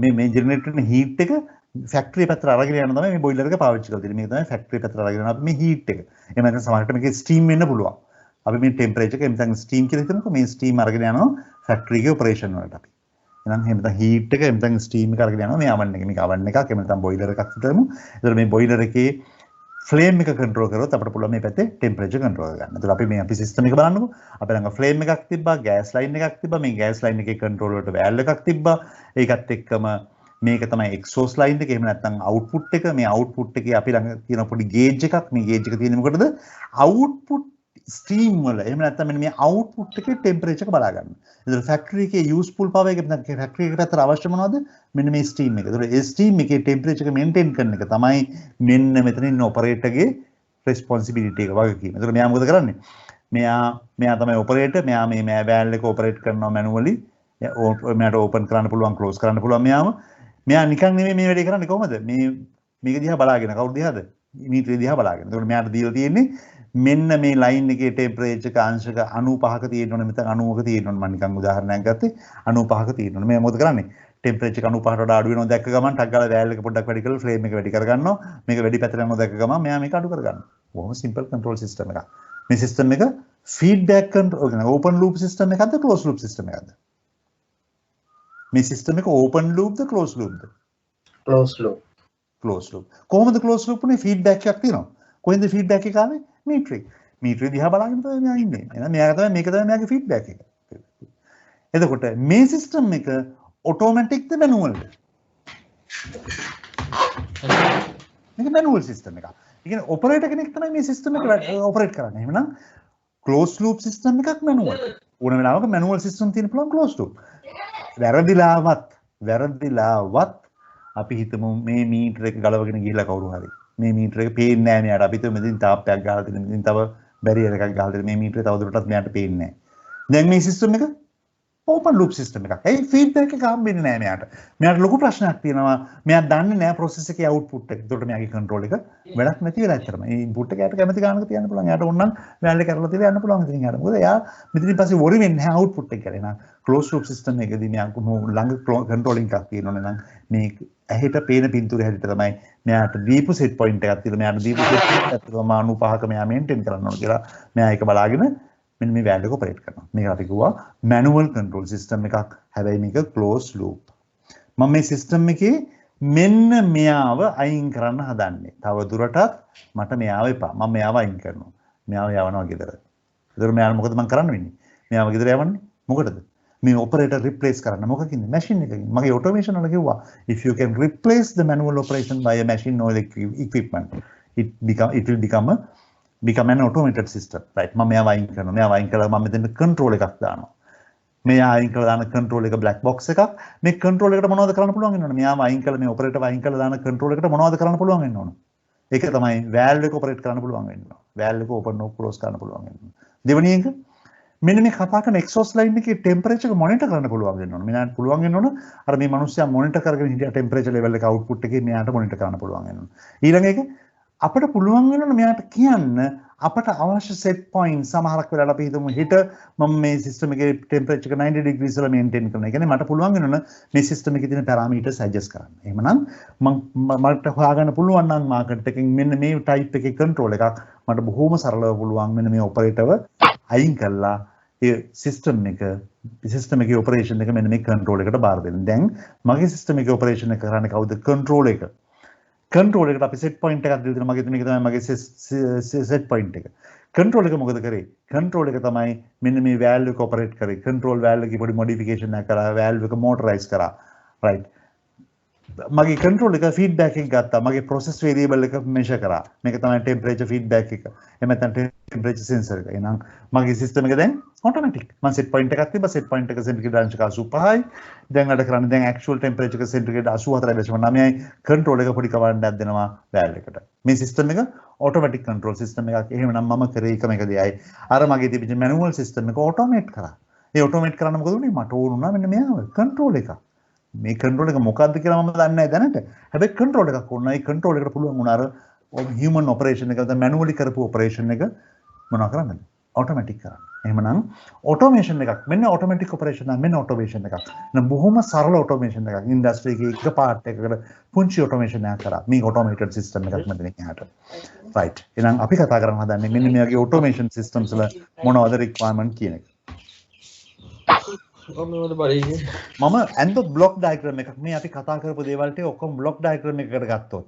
[SPEAKER 1] මේ generate වෙන heat එක ෆැක්ටරි පැත්තට අරගෙන යන තමයි මේ බොයිලර් එක පාවිච්චි කරලා තියෙන්නේ. මේක තමයි ෆැක්ටරි පැත්තට අරගෙන යන අපි මේ heat එක. එහෙම නැත්නම් සමහරවිට මේකේ steam වෙන්න පුළුවන්. අපි මේ ටෙම්පරේචර් එක එතන ස්ටීම් කියලා හිතමුකෝ මේ ස්ටීම් අරගෙන යනවා ෆැක්ටරි එකේ ඔපරේෂන් වලට අපි. එහෙනම් එහෙම නැත්නම් හීට් එක එතන ස්ටීම් එක අරගෙන යනවා මේ oven එකේ. මේක oven එකක් එහෙම නැත්නම් බොයිලර් එකක් හිතමු. ඒතර මේ බොයිලර් එකේ ෆ්ලේම් එක කන්ට්‍රෝල් කරොත් අපිට පුළුවන් මේ පැත්තේ ටෙම්පරේචර් කන්ට්‍රෝල් කරගන්න. ඒතර අපි සිස්ටම් එක බලන්නකෝ. අපි ළඟ ෆ්ලේම් එකක් තිබ්බා, ගෑස් ලයින් එකක් තිබ්බා. මේ ගෑස් ලයින් එකේ කන්ට්‍රෝල් වලට වැල් එකක් තිබ්බා. ඒකත් එක්කම මේක තමයි එක්සෝස් ලයින් එක. එහෙම නැත්නම් අවුට්පුට් එක. මේ අවුට්පුට් එකේ අපි ළඟ තියෙන පොඩි ගේජ් එකක්. මේ ගේජ් එක තියෙන්නේ මොකටද? අවුට්පුට් ස්ට්‍රීම් වල. එහෙම නැත්නම් මෙන්න මේ අවුට්පුට් එකේ ටෙම්පරේචර් එක බලා ගන්න. ඒතර ෆැක්ටරි එකේ යූස්ෆුල් පවර් එක නැත්නම් ෆැක්ටරි එකට අතර අවශ්‍ය මොනවද? මෙන්න මේ ස්ට්‍රීම් එක. ඒතර ඒ ස්ට්‍රීම් එකේ ටෙම්පරේචර් එක මේන්ටේන් කරන එක තමයි මෙන්න මෙතන ඉන්න ඔපරේටර්ගේ රෙස්පොන්සිබිලිටි එක වගකීම. ඒතර මෙයා මොකද කරන්නේ? මෙයා තමයි ඔපරේටර්. මෙයා මේ වෑල් එක ඔපරේට් කරනවා මැනුවලි. මෙයාට ඕපන් කරන්න පුළුවන්, ක්ලෝස් කරන්න පුළුවන්. මෙයා නිකන් නෙමෙයි මේ වැඩේ කරන්නේ. කොහොමද? මේක දිහා බලාගෙන කවුරු දිහාද? මීටරේ දිහා බලාගෙන. ඒතකොට මෙයාට දීලා තියෙන්නේ මෙන්න මේ ලයින් එකේ ටෙම්පරේචර් එක අංශක 95ක තියෙන්න ඕනේ. මෙතන 90ක තියෙන්න ඕනේ. මම නිකන් උදාහරණයක් ගත්තේ 95ක තියෙන්න ඕනේ. මේ මොකද කරන්නේ? ටෙම්පරේචර් 95ට වඩා අඩු වෙනවා දැක්ක ගමන් ටක් ගාලා වෑල් එක පොඩ්ඩක් වැඩි කරලා ෆ්ලේම් එක වැඩි කරගන්නවා. මේක වැඩි පැත්තට යනවා දැක්ක ගමන් මෙයා මේක අඩු කරගන්නවා. බොහොම සිම්පල් කන්ට්‍රෝල් සිස්ටම් එකක්. මේ සිස්ටම් එක ෆීඩ්බැක් කන්ට්‍රෝල් කියන්නේ ඕපන් ලූප් සිස්ටම් එකක්ද ක්ලෝස් ලූප් සිස්ටම් එකක්ද? මේ සිස්ටම් එක ඕපන් ලූප්ද ක්ලෝස් ලූප්ද?
[SPEAKER 3] Close loop.
[SPEAKER 1] Close loop. කොහොමද ක්ලෝස් ලූප් උනේ? ෆීඩ්බැක් එකක් තියෙනවා. කොහෙන්ද ෆීඩ්බැක් එක ආවේ? මීටරේ. මීටරේ දිහා බලාගෙන තමයි මෙයා ඉන්නේ. එහෙනම් මේක තමයි මෙයාගේ ෆීඩ්බැක් එක. එතකොට මේ සිස්ටම් එක ඔටෝමැටික්ද මැනුවල්ද? මේක මැනුවල් සිස්ටම් එකක්. ඒ කියන්නේ ඔපරේටර් කෙනෙක් තමයි මේ සිස්ටම් එක ඔපරේට් කරන්නේ. එහෙනම් ක්ලෝස් ලූප් සිස්ටම් එකක් මැනුවල්. ඕන වෙලාවක මැනුවල් සිස්ටම් තියෙන පුළුවන් ක්ලෝස් ලූප්. වැරදිලාවත් අපි හිතමු මේ මීටර එක ගලවගෙන ගිහිල්ලා කවුරු හරි මේ මීටර එක පේන්නේ නැහැ මෙයාට. අපි හිතමු මෙතන තාප්පයක් ගහලා තියෙන, මෙතන තව බැරියර් එකක් ගහලා තියෙන. මේ මීටරේ තවදුරටත් මෙයාට පේන්නේ නැහැ. දැන් මේ සිස්ටම් එක ඕපන් ලූප් සිස්ටම් එකක්. ඒ ෆීඩ්බැක් එක හම්බෙන්නේ නැහැ මෙයාට. මෙයාට ලොකු ප්‍රශ්නයක් තියෙනවා. මෙයා දන්නේ නැහැ ප්‍රොසෙස් එකේ අවුට්පුට් එක. ඒකට මෙයාගේ කන්ට්‍රෝල් එක වැඩක් නැති වෙලා ඇත්තටම. මේ ඉන්පුට් එක යට කැමති ගානක තියන්න පුළුවන්. එයාට ඕන නම් වෑල් එක කරලා තියලා යන්න පුළුවන් ඉතින් එයාට. මොකද එයා මෙතනින් පස්සේ වොරි වෙන්නේ නැහැ අවුට්පුට් එක කියලා. එහෙනම් ක්ලෝස් ලූප් සිස්ටම් එකේදී මෙයා ළඟ කන්ට්‍රෝලින් එකක් තියෙනවනේ නම් මේ ඇහෙට පේන පින්තූරය හැටියට තමයි මෙයාට දීපු සෙට් පොයින්ට් එකක් තියෙනවා. මෙයාට දීපු සෙට් පොයින්ට් එකක් තියෙනවා 95ක මෙයා මේන්ටේන් කරන්න ඕන කියලා. මෙයා ඒක බලාගෙන මෙන්න මේ වෑල්යු එක ඔපරේට් කරනවා. මේක අපි කිව්වා මැනුවල් කන්ට්‍රෝල් සිස්ටම් එකක්. හැබැයි මේක ක්ලෝස් ලූප්. මම මේ සිස්ටම් එකේ මෙන්න මෙයාව අයින් කරන්න හදන්නේ. තව දුරටත් මට මෙයාව එපා. මම මෙයාව අයින් කරනවා. මෙයාව යවනවා ගෙදර. ගෙදර මෙයාට මොකද මම කරන්න වෙන්නේ? මෙයාව ගෙදර යවන්නේ මොකටද? මේ ඔපරේටර් රිප්ලේස් කරන්න. මොකකින්ද? මැෂින් එකකින්. මගේ ඔටෝමේෂන් වල කිව්වා if you can replace the manual operation by a machine or equipment it will become an automated system. right? මම මෙයාව අයින් කරනවා. මෙයාව අයින් කළා මම මෙතන කන්ට්‍රෝල් එකක් දානවා. මෙයා අයින් කරලා දාන කන්ට්‍රෝල් එක බ්ලැක් බොක්ස් එකක්. මේ කන්ට්‍රෝල් එකට මොනවද කරන්න පුළුවන් වෙනවද? මෙයාව අයින් කළා මේ ඔපරේටර් අයින් කළා දාන කන්ට්‍රෝල් එකට මොනවද කරන්න පුළුවන් වෙනවද? ඒක තමයි වෑල්ව් එක ඔපරේට් කරන්න පුළුවන් වෙනවා. වෑල්ව් එක ඕපන් ඕෆ් ක්ලෝස් කරන්න පුළුවන් වෙනවා. දෙවෙනි එක මෙන්න මේ කතා කරන එක්සෝස් ලයින් එකේ ටෙම්පරේචර් එක මොනිටර් කරන්න පුළුවන් වෙනවා. මෙයාට පුළුවන් වෙනවා අර මේ මිනිස්සයා මොනිටර් කරගෙන හිටියා ටෙම්පරේචර් ලෙවල් එක අවුට්පුට් එකේ මෙයාට මොනිටර් කරන්න පුළුවන් වෙනවා. ඊළඟ එක අපිට පුළුවන් වෙනවා මෙයාට කියන්න අපට අවශ්‍ය සෙට් පොයින්ට් සමහරක් වෙලාවට අපි හිතමු හිට මම මේ සිස්ටම් එකේ ටෙම්පරේචර් එක 90 ඩිග්‍රීස් වල මේන්ටේන් කරනවා. ඒ කියන්නේ මට පුළුවන් වෙනවා මේ සිස්ටම් එකේ තියෙන පැරාමීටර්ස් ඇඩ්ජස්ට් කරන්න. එහෙමනම් මට හොයාගන්න පුළුවන් නම් මාකට් එකෙන් මෙන්න මේ ටයිප් එකේ කන්ට්‍රෝල් එකක් මට බොහොම සරලව පුළුවන් මෙන්න මේ ඔපරේටර්ව අයින් කළා ඒ සිස්ටම් එකේ ඔපරේෂන් එක මෙන්න මේ කන්ට්‍රෝල් එකට බාර දෙන්න. දැන් මගේ සිස්ටම් එකේ ඔපරේෂන් එක කරන්නේ කවුද? කන්ට්‍රෝල් එක. කන්ට්‍රෝල් එකට අපි සෙට් පොයින්ට් එකක් දීලා තියෙනවා. මේක තමයි මගේ සෙට් පොයින්ට් එක. කන්ට්‍රෝල් එක මොකද කරේ? කන්ට්‍රෝල් එක තමයි මෙන්න මේ වෑල්ව් එක ඔපරේට් කරේ. කන්ට්‍රෝල් වෑල්ව් එකේ පොඩි මොඩිෆිකේෂන් එකක් කරා. වෑල්ව් එක මොටරයිස් කරා. රයිට්. මගේ කන්ට්‍රෝල් එක ෆීඩ්බැක් එක ගත්තා. මගේ ප්‍රොසෙස් වේරියබල් එක මෙෂර් කරා. මේක තමයි ටෙම්පරේචර් ෆීඩ්බැක් එක. එහෙම නැත්නම් ටෙම්පරේචර් සෙන්සර් එක. එහෙනම් මගේ සිස්ටම් එක දැන් ඔටෝමැටික්. මම සෙට් පොයින්ට් එකක් තිබ්බා. සෙට් පොයින්ට් එක සෙන්ටිග්‍රේඩ් අංශක 85යි. දැන් වැඩ කරන්නේ දැන් ඇක්චුවල් ටෙම්පරේචර් එක සෙන්ටිග්‍රේඩ් 84.9යි. කන්ට්‍රෝල් එක පොඩි කමාන්ඩ් එකක් දෙනවා වෑල්ව් එකට. මේ සිස්ටම් එක ඔටෝමැටික් කන්ට්‍රෝල් සිස්ටම් එකක්. එහෙමනම් මම කරේ එකම එක දෙයයි. අර මගේ තිබිච්ච මැනුවල් සිස්ටම් එක ඔටෝමේට් කරා. ඒ ඔටෝමේට් කරන්න මොකද උනේ? මට ඕන වුණා මෙන්න මෙයාව කන්ට්‍රෝල් එක. මේ කන්ට්‍රෝල් එක මොකක්ද කියලා මම දන්නේ නැහැ දැනට. හැබැයි කන්ට්‍රෝල් එකක් ඕන. ඒ කන්ට්‍රෝල් එකට පුළුවන් වුණා අර හියුමන් ඔපරේෂන් එක නැත්නම් මැනුවලි කරපු ඔපරේෂන් එක මොනවා කරන්නද? ඔටෝමැටික් කරන්න. එහෙමනම් ඔටෝමේෂන් එකක්. මෙන්න ඔටෝමැටික් ඔපරේෂන් එක. මෙන්න ඔටෝමේෂන් එකක්. නම් බොහොම සරල ඔටෝමේෂන් එකක්. ඉන්ඩස්ට්‍රි එකේ එක පාර්ට් එකකට පුංචි ඔටෝමේෂන් එකක් කරා. මේ ඔටෝමේටඩ් සිස්ටම් එකක් මෙතන එහාට. රයිට්. එහෙනම් අපි කතා කරන්න හදන්නේ මෙන්න මේ වගේ ඔටෝමේෂන් සිස්ටම්ස් වල මොනවද රික්වයර්මන්ට් කියන එක. මම ඇන්ඩ් බ්ලොක් ඩයග්‍රෑම් එකක් මේ අපි කතා කරපු දේවල් ටික ඔක්කොම බ්ලොක් ඩයග්‍රෑම් එකකට ගත්තොත්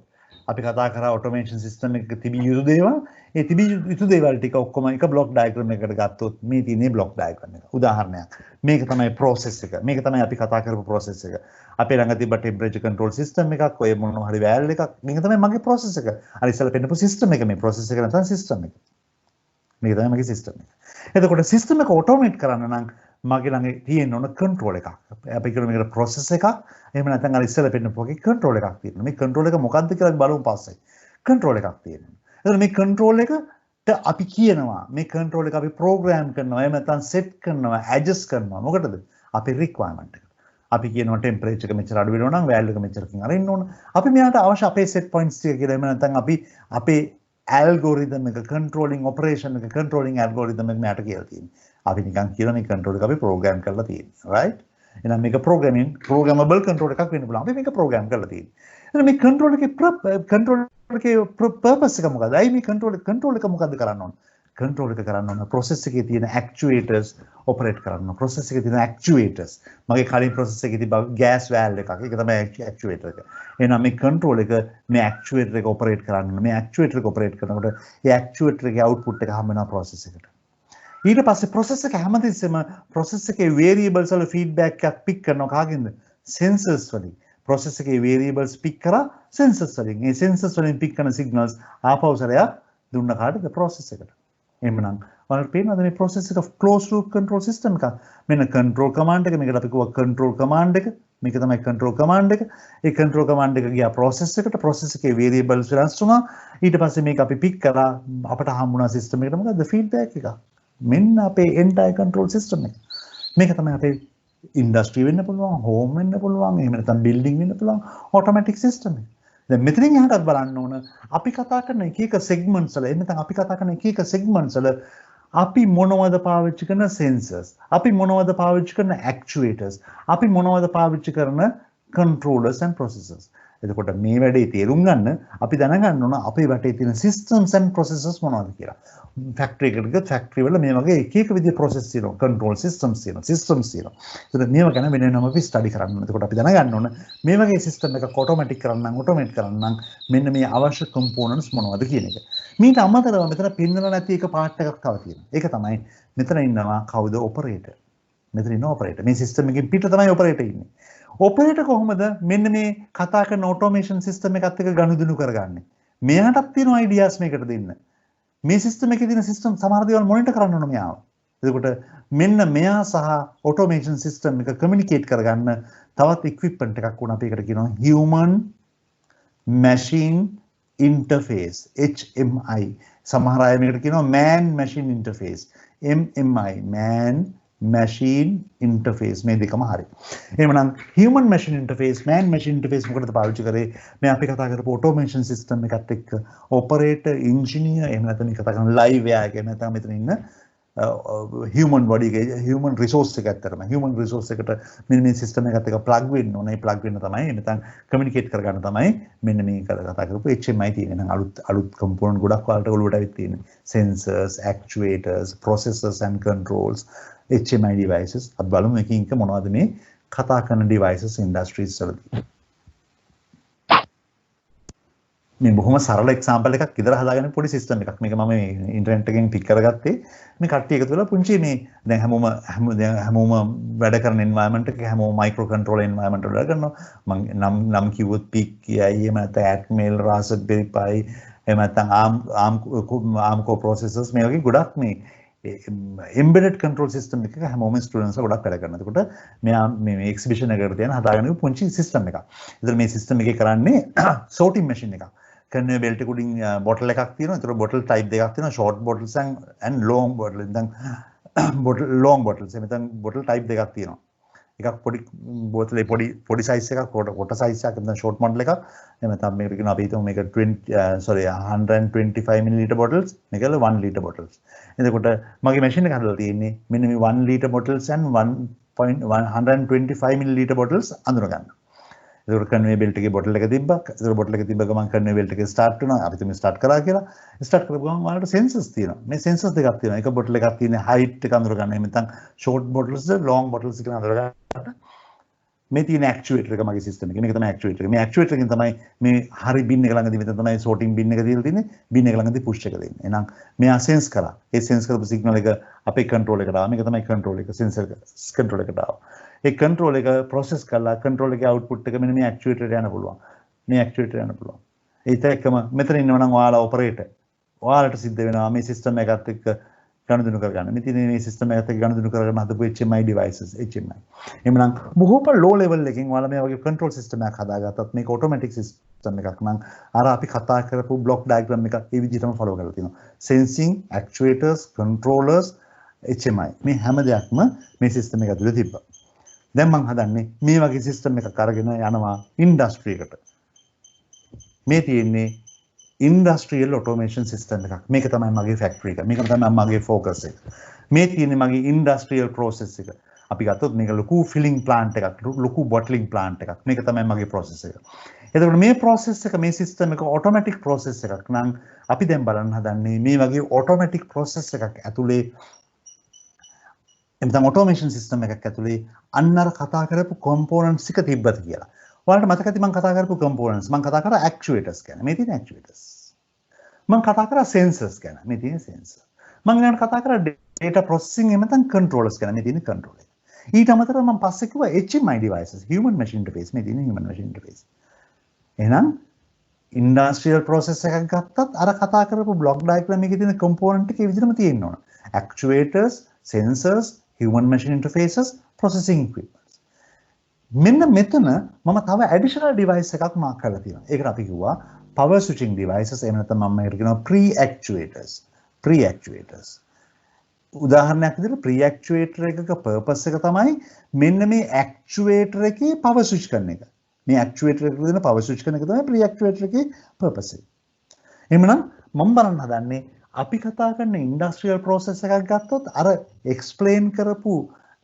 [SPEAKER 1] අපි කතා කරා ඔටෝමේෂන් සිස්ටම් එකක තිබිය යුතු දේවල්. ඒ තිබිය යුතු දේවල් ටික ඔක්කොම එක බ්ලොක් ඩයග්‍රෑම් එකකට ගත්තොත් මේ තියෙන්නේ බ්ලොක් ඩයග්‍රෑම් එක. උදාහරණයක්. මේක තමයි ප්‍රොසෙස් එක. මේක තමයි අපි කතා කරපු ප්‍රොසෙස් එක. අපේ ළඟ තිබ්බ ටෙම්පරේචර් කන්ට්‍රෝල් සිස්ටම් එකක්, ඔය මොනවා හරි වැල් එකක්. මේක තමයි මගේ ප්‍රොසෙස් එක. අර ඉස්සෙල්ලා පෙන්නපු සිස්ටම් එක මේ ප්‍රොසෙස් එක නැත්නම් සිස්ටම් එක. මේක තමයි මගේ සිස්ටම් එක. එතකොට සිස්ටම් එක ඔටෝමේට් කරන්න නම් මගේ ළඟ තියෙන ඕන කන්ට්‍රෝල් එකක්. අපි කියන මේකට ප්‍රොසෙස් එකක්. එහෙම නැත්නම් අර ඉස්සෙල්ලා පෙන්නපු වගේ කන්ට්‍රෝල් එකක් තියෙනවා. මේ කන්ට්‍රෝල් එක මොකක්ද කියලා අපි බලමු පස්සේ. කන්ට්‍රෝල් එකක් තියෙනවා. එතකොට මේ කන්ට්‍රෝල් එකට අපි කියනවා මේ කන්ට්‍රෝල් එක අපි ප්‍රෝග්‍රෑම් කරනවා. එහෙම නැත්නම් සෙට් කරනවා, ඇඩ්ජස්ට් කරනවා. මොකටද? අපේ රික්වයර්මන්ට් එක. අපි කියනවා ටෙම්පරේචර් එක මෙච්චර අඩු වෙනවා නම් වැල් එක මෙච්චරකින් අරින්න ඕන. අපි මෙයාට අවශ්‍ය අපේ සෙට් පොයින්ට්ස් ටික කියලා එහෙම නැත්නම් අපි අපේ ඇල්ගොරිතම් එක කන්ට්‍රෝලින් ඔපරේෂන් එක කන්ට්‍රෝලින් ඇල්ගොරිතම් එක මෙයාට කියලා තියෙනවා. අපි නිකන් කියන මේ කන්ට්‍රෝල් එක අපි ප්‍රෝග්‍රෑම් කරලා තියෙනවා. රයිට්? එහෙනම් මේක ප්‍රෝග්‍රෑමබල් කන්ට්‍රෝල් එකක් වෙන්න පුළුවන්. අපි මේක ප්‍රෝග්‍රෑම් කරලා තියෙනවා. එහෙනම් මේ කන්ට්‍රෝල් එකේ පර්පස් එක මොකද්ද? අයි මේ කන්ට්‍රෝල් එක මොකද්ද කරන්න ඕන? කන්ට්‍රෝල් එක කරන්න ඕන ප්‍රොසෙස් එකේ තියෙන ඇක්චුවේටර්ස් ඔපරේට් කරන්න ඕන. ප්‍රොසෙස් එකේ තියෙන ඇක්චුවේටර්ස්. මගේ කලින් ප්‍රොසෙස් එකේ තිබ්බ ගෑස් වැල් එකක්. ඒක තමයි ඇක්චුවේටර් එක. එහෙනම් මේ කන්ට්‍රෝල් එක මේ ඇක්චුවේටර් එක ඔපරේට් කරන්න ඕන. මේ ඇක්චුවේටර් එක ඔපරේට් කරනකොට ඒ ඇක්චුවේටර් එකේ අවුට්පුට් එක හම්බ වෙනවා ප්‍රොසෙස් එකට. ඊට පස්සේ ප්‍රොසෙස් එක හැමතිස්සෙම ප්‍රොසෙස් එකේ වේරියබල්ස් වල ෆීඩ්බැක් එකක් පික් කරනවා කාගෙන්ද? සෙන්සර්ස් වලින්. ප්‍රොසෙස් එකේ වේරියබල්ස් පික් කරා සෙන්සර්ස් වලින්. මේ සෙන්සර්ස් වලින් පික් කරන සිග්නල්ස් ආපෞසරයක් දුන්න කාටද? ප්‍රොසෙස් එකට. එහෙමනම් ඔයාලට පේනවද මේ ප්‍රොසෙස් එක ක්ලෝස් ලූප් කන්ට්‍රෝල් සිස්ටම් එකක්. මෙන්න කන්ට්‍රෝල් කමාන්ඩ් එක මේකට අපි කිව්වා කන්ට්‍රෝල් කමාන්ඩ් එක. මේක තමයි කන්ට්‍රෝල් කමාන්ඩ් එක. ඒ කන්ට්‍රෝල් කමාන්ඩ් එක ගියා ප්‍රොසෙස් එකට. ප්‍රොසෙස් එකේ වේරියබල්ස් වෙනස් වුණා. ඊට පස්සේ මේක අපි පික් කරා අපට හම්බුණා සිස්ටම් එකට මොකද්ද? ෆීඩ්බැක් එක. මෙන්න අපේ එන්ටයර් කන්ට්‍රෝල් සිස්ටම් එක. මේක තමයි අපේ ඉන්ඩස්ට්‍රි වෙන්න පුළුවන්, හෝම් වෙන්න පුළුවන්, එහෙම නැත්නම් බිල්ඩින් වෙන්න පුළුවන් ඔටෝමැටික් සිස්ටම් එක. දැන් මෙතනින් එහාටත් බලන්න ඕන අපි කතා කරන එක එක සෙග්මන්ට්ස් වල එහෙම නැත්නම් අපි කතා කරන එක එක සෙග්මන්ට්ස් වල අපි මොනවද පාවිච්චි කරන සෙන්සර්ස්, අපි මොනවද පාවිච්චි කරන ඇක්චුවේටර්ස්, අපි මොනවද පාවිච්චි කරන කන්ට්‍රෝලර්ස් ඇන්ඩ් ප්‍රොසෙසර්ස්. එතකොට මේ වැඩේ තේරුම් ගන්න අපි දැනගන්න ඕන අපේ වටේ තියෙන සිස්ටම්ස් ඇන්ඩ් ප්‍රොසෙසර්ස් මොනවද කියලා. ෆැක්ටරි එකකට ෆැක්ටරි වල මේ වගේ එක එක විදිහේ ප්‍රොසෙස් තියෙනවා, කන්ට්‍රෝල් සිස්ටම්ස් තියෙනවා, සිස්ටම්ස් තියෙනවා. ඒත් මේව ගැන වෙනම අපි ස්ටඩි කරන්න ඕන. එතකොට අපි දැනගන්න ඕන මේ වගේ සිස්ටම් එකක් ඔටෝමැටික් කරන්න නම් ඔටෝමේට් කරන්න නම් මෙන්න මේ අවශ්‍ය කම්පෝනන්ට්ස් මොනවද කියන එක. මීට අමතරව මෙතන පින්නලා නැති එක පාර්ට් එකක් තව තියෙනවා. ඒක තමයි මෙතන ඉන්නවා කවුද? ඔපරේටර්. මෙතන ඉන්න ඔපරේටර්. මේ සිස්ටම් එකකින් පිට තමයි ඔපරේටර් ඉන්නේ. ඔපරේටර් කොහොමද මෙන්න මේ කතා කරන ඔටෝමේෂන් සිස්ටම් එකත් එක්ක ගනුදෙනු කරගන්නේ? මෙයාටත් තියෙන අයිඩියාස් මේකට දෙන්න. මේ සිස්ටම් එකේ තියෙන සිස්ටම් සමහර දේවල් මොනිටර් කරන්න ඕන මෙයාව. එතකොට මෙන්න මෙයා සහ ඔටෝමේෂන් සිස්ටම් එක කමියුනිකේට් කරගන්න තවත් ඉක්විප්මන්ට් එකක් වුණා. අපි ඒකට කියනවා human machine interface HMI. සමහර අය මේකට කියනවා man machine interface MMI man machine interface. මේ දෙකම හරි. එහෙමනම් human machine interface man machine interface මොකටද පාවිච්චි කරේ? මේ අපි කතා කරපු automation system එකත් එක්ක operator engineer එහෙම නැත්නම් කතා කරන live wire එක නැත්නම් මෙතන ඉන්න human body එකේ human resource එක ඇත්තරම human resource එකට මෙන්න මේ system එකත් එක්ක plug වෙන්න ඕනේ. ඒ plug වෙන්න තමයි නැත්නම් communicate කරගන්න තමයි මෙන්න මේ කතා කරපු HMI තියෙන. නම් අලුත් component ගොඩක් වලට ඔලුවට ඇවිත් තියෙන sensors, actuators, processors and controls HMI devices. අපි බලමු මේකෙන් එක මොනවද මේ කතා කරන devices industries වලදී. මේ බොහොම සරල එක්සැම්පල් එකක් ඉදලා හදාගෙන පොඩි සිස්ටම් එකක්. මේක මම ඉන්ටර්නෙට් එකෙන් පික් කරගත්තේ. මේ කට්ටිය එකතු වෙලා පුංචි මේ දැන් හැමෝම වැඩ කරන environment එක හැමෝම මයික්‍රෝ කන්ට්‍රෝලර් environment වල වැඩ කරනවා. මම නම් කිව්වොත් PIC, එහෙම නැත්නම් Atmel, Raspberry Pi, එහෙම නැත්නම් ARM core processors මේ වගේ ගොඩක් මේ embedded control system එකක හැමෝම ස්ටුඩන්ට්ස් ගොඩක් වැඩ කරනවා. එතකොට මෙයා මේ එක්සිබිෂන් එකකට තියන හදාගෙන පුංචි සිස්ටම් එකක්. ඒතර මේ සිස්ටම් එකේ කරන්නේ sorting machine එකක්. කන්වේයර් බෙල්ට් එක උඩින් බොටල් එකක් තියෙනවා. ඒතර බොටල් type දෙකක් තියෙනවා. short bottles and long bottles. දැන් long bottles. එතන බොටල් type දෙකක් තියෙනවා. එකක් පොඩි බෝතලේ පොඩි size එකක්, කොට size එකක්, නැත්නම් short model එකක්. එහෙම නැත්නම් මේකට කියනවා අපි හිතමු මේක 125 ml bottles, මේක 1 liter bottles. එතකොට මගේ machine එක හදලා තියෙන්නේ මෙන්න මේ 1 liter bottles and 125 ml bottles අඳුර ගන්න. ඒකට කන්වේ බෙල්ට් එකේ බොටල් එක තිබ්බා. ඒකට බොටල් එක තිබ්බ ගමන් කන්වේ බෙල්ට් එක ස්ටාර්ට් වෙනවා. අපි තුමේ ස්ටාර්ට් කරා කියලා. ස්ටාර්ට් කරපු ගමන් ඔයාලට සෙන්සර්ස් තියෙනවා. මේ සෙන්සර්ස් දෙකක් තියෙනවා. එක බොටල් එකක් තියෙන height එක අඳුර ගන්න. එහෙම නැත්නම් short bottles, long bottles කියලා අඳුර ගන්න. මේ තියෙන ඇක්චුවේටර් එක මගේ සිස්ටම් එකේ. මේක තමයි ඇක්චුවේටර් එක. මේ ඇක්චුවේටර් එකෙන් තමයි මේ හරි බින් එක ළඟදී මෙතන තමයි සෝටින් බින් එක තියලා තියෙන්නේ. බින් එක ළඟදී පුෂ් එක දෙන්නේ. එහෙනම් මෙයා සෙන්ස් කරා. ඒ සෙන්ස් කරපු සිග්නල් එක අපේ කන්ට්‍රෝල් එකට ආවා. මේක තමයි කන්ට්‍රෝල් එක. සෙන්සර් කන්ට්‍රෝල් එකට ආවා. ඒ කන්ට්‍රෝල් එක ප්‍රොසෙස් කරලා කන්ට්‍රෝල් එකේ අවුට්පුට් එක මෙන්න මේ ඇක්චුවේටර් යන පුළුවන්. මේ ඇක්චුවේටර් යන පුළුවන්. ඒත් එක්කම මෙතන ඉන්නවා නම් ඔයාලා ඔපරේටර්. ඔයාලට සිද්ධ වෙනවා මේ සිස්ටම් එකත් එක්ක ගනුදෙනු කරගන්න. මෙතන මේ සිස්ටම් එකත් එක්ක ගනුදෙනු කරගෙන හදපු HMI devices HMI. එhmenan බොහෝම low level එකකින් ඔයාලා මේ වගේ control system එකක් හදාගත්තත් මේක automatic system එකක් නම් අර අපි කතා කරපු block diagram එක ඒ විදිහටම follow කරලා තියෙනවා. Sensing, actuators, controllers, HMI මේ හැම දෙයක්ම මේ system එක ඇතුලේ තිබ්බා. දැන් මම හදන්නේ මේ වගේ system එකක් අරගෙන යනවා industry එකට. මේ තියෙන්නේ industrial automation system එකක්. මේක තමයි මගේ factory එක. මේක තමයි මගේ focus එක. මේ තියෙන්නේ මගේ industrial process එක. අපි ගත්තොත් මේක ලොකු filling plant එකක්, ලොකු bottling plant එකක්. මේක තමයි මගේ process එක. එතකොට මේ process එක මේ system එක automatic process එකක් නම් අපි දැන් බලන්න හදන්නේ මේ වගේ automatic process එකක් ඇතුලේ එතන automation system එකක් ඇතුලේ අන්න අර කතා කරපු components එක තිබ්බද කියලා. ඔයාලට මතක ඇති මම කතා කරපු components මම කතා කරා actuators ගැන. මේ තියෙන actuators. මම කතා කරා sensors ගැන. මේ තියෙන sensor. මම ඊළඟට කතා කරා data processing එහෙම නැත්නම් controllers ගැන. මේ තියෙන controller. ඊට අමතරව මම පස්සේ කිව්වා HMI devices, human machine interface. මේ තියෙන human machine interface. එහෙනම් industrial process එකක් ගත්තත් අර කතා කරපු block diagram එකේ තියෙන component ටික ඒ විදිහටම තියෙන්න ඕන. Actuators, sensors, human machine interfaces, processing equipment. මෙන්න මෙතන මම තව additional device එකක් මාක් කරලා තියෙනවා. ඒකට අපි කිව්වා power switching devices එහෙම නැත්නම් මම මේකට කියනවා pre-actuators. pre-actuators. උදාහරණයක් විදිහට pre-actuator එකක purpose එක තමයි මෙන්න මේ actuator එකේ power switch කරන එක. මේ actuator එකට දෙන power switch කරන එක තමයි pre-actuator එකේ purpose එක. එහෙමනම් මම බලන්න හදන්නේ අපි කතා කරන industrial process එකක් ගත්තොත් අර explain කරපු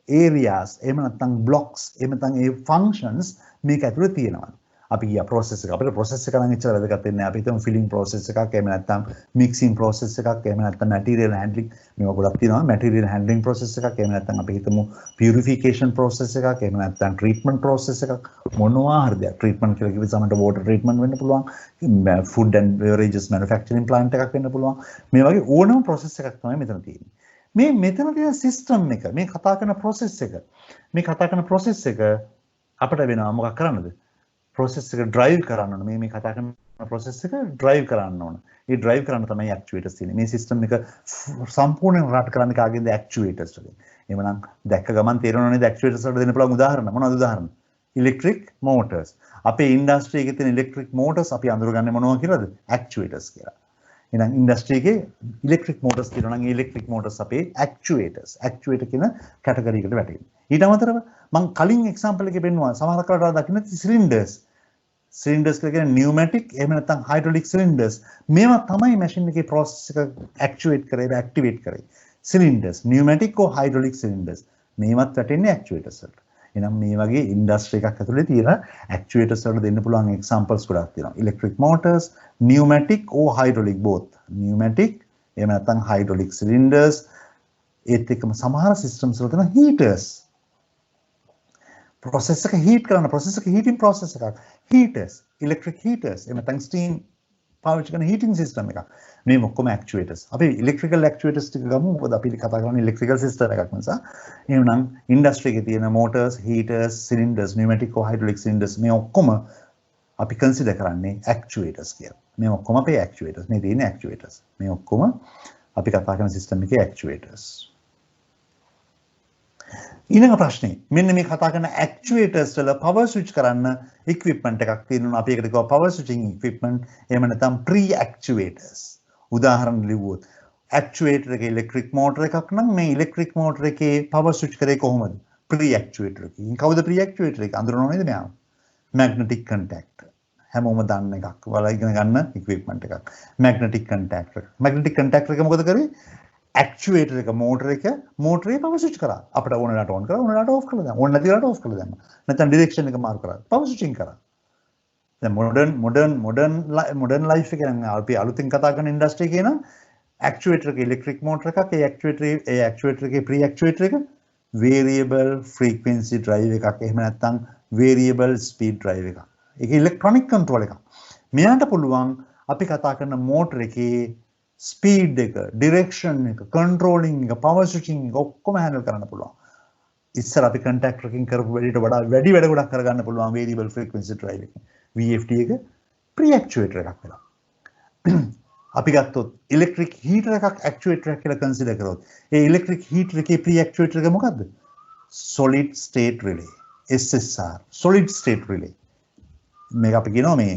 [SPEAKER 1] areas එහෙම නැත්නම් blocks එහෙම නැත්නම් ඒ functions මේක ඇතුලේ තියෙනවා. අපි ගියා process එක. අපිට process එක නම් එච්චර වැදගත් වෙන්නේ නැහැ. අපි හිතමු filling process එකක් එහෙම නැත්නම් mixing process එකක් එහෙම නැත්නම් material handling මේවා ගොඩක් තියෙනවා. material handling process එකක් එහෙම නැත්නම් අපි හිතමු purification process එකක් එහෙම නැත්නම් treatment process එකක් මොනවා හරි දෙයක්. treatment කියලා කිව්ව සමහරට water treatment වෙන්න පුළුවන්. food and beverages manufacturing plant එකක් වෙන්න පුළුවන්. මේ වගේ ඕනම process එකක් තමයි මෙතන තියෙන්නේ. මේ මෙතන තියෙන සිස්ටම් එක මේ කතා කරන process එක අපිට වෙනවා මොකක් කරන්නද process එක drive කරන්න ඕන මේ කතා කරන process එක drive කරන්න ඕන ඒ drive කරන්න තමයි actuators තියෙන්නේ මේ system එක සම්පූර්ණයෙන් රට කරන්න කාගෙන්ද actuators වලින් එහෙමනම් දැක්ක ගමන් තේරෙනවනේ actuators වලට දෙන්න පුළුවන් උදාහරණ මොනවද උදාහරණ electric motors අපේ industry එකේ තියෙන electric motors අපි අඳුරගන්නේ මොනවා කියලාද actuators කියලා එහෙනම් industry එකේ electric motors තියෙනවා නම් ඒ electric motors අපේ actuators actuator කියන category එකට වැටෙනවා. ඊට අමතරව මම කලින් example එකේ පෙන්නුවා සමහර කාලවල දකින්න cylinders කියලා කියන්නේ pneumatic එහෙම නැත්නම් hydraulic cylinders මේවා තමයි machine එකේ process එක activate කරේ cylinders pneumatic or hydraulic cylinders මේවත් වැටෙන්නේ actuators වලට. එහෙනම් මේ වගේ industry එකක් ඇතුලේ තියෙන actuators වලට දෙන්න පුළුවන් examples ගොඩක් තියෙනවා. electric motors, pneumatic or hydraulic both. pneumatic එහෙම නැත්නම් hydraulic cylinders ඒත් එක්කම සමහර systems වල තියෙන heaters. process එක heat කරන process එක heating process එකක්. heaters, electric heaters එහෙම නැත්නම් steam පාවිච්චි කරන heating system එකක්. මේ ඔක්කොම actuators. අපි electrical actuators ටික ගමු. මොකද අපි කතා කරන්නේ electrical system එකක් නිසා. එහෙනම් industry එකේ තියෙන motors, heaters, cylinders, pneumatic or hydraulic cylinders මේ ඔක්කොම අපි consider කරන්නේ actuators කියලා. මේ ඔක්කොම අපේ actuators. මේ තියෙන actuators. මේ ඔක්කොම අපි කතා කරන system එකේ actuators. ඊළඟ ප්‍රශ්නේ මෙන්න මේ කතා කරන actuators වල power switch කරන්න equipment එකක් තියෙනවා. අපි ඒකට කියනවා power switching equipment. එහෙම නැත්නම් pre-actuators. උදාහරණ ලිව්වොත් actuator එකේ electric motor එකක් නම් මේ electric motor එකේ power switch කරේ කොහොමද? pre-actuator එකකින්. කවුද pre-actuator එක? අඳුරනව නේද මෙයාව? magnetic contactor. හැමෝම දන්න එකක්. ඔයාලා ඉගෙන ගන්න equipment එකක්. magnetic contactor. magnetic contactor එක මොකද කරේ? actuator එක motor එකේ power switch කරා. අපිට ඕන වෙලාවට on කරා, ඕන වෙලාවට off කරලා දාන්න. ඕන නැති වෙලාවට off කරලා දාන්න. නැත්නම් direction එක මාරු කරා. power switching කරා. දැන් modern life එකේ නම් අපි අලුතින් කතා කරන industry එකේ නම් actuator එකේ electric motor එකක් ඒ actuator එකේ pre-actuator එක variable frequency drive එකක් එහෙම නැත්නම් variable speed drive එක. ඒක electronic control එකක්. මෙයාට පුළුවන් අපි කතා කරන motor එකේ speed එක, direction එක, controlling එක, power switching එක ඔක්කොම handle කරන්න පුළුවන්. ඉස්සර අපි contactor එකකින් කරපු වැඩේට වඩා වැඩි වැඩ ගොඩක් කරගන්න පුළුවන් variable frequency drive එකෙන්. VFD එක pre-actuator එකක් වෙලා. අපි ගත්තොත් electric heater එකක් actuator එකක් කියලා consider කරොත් ඒ electric heater එකේ pre-actuator එක මොකද්ද? solid state relay, SSR, solid state relay. මේක අපි කියනවා මේ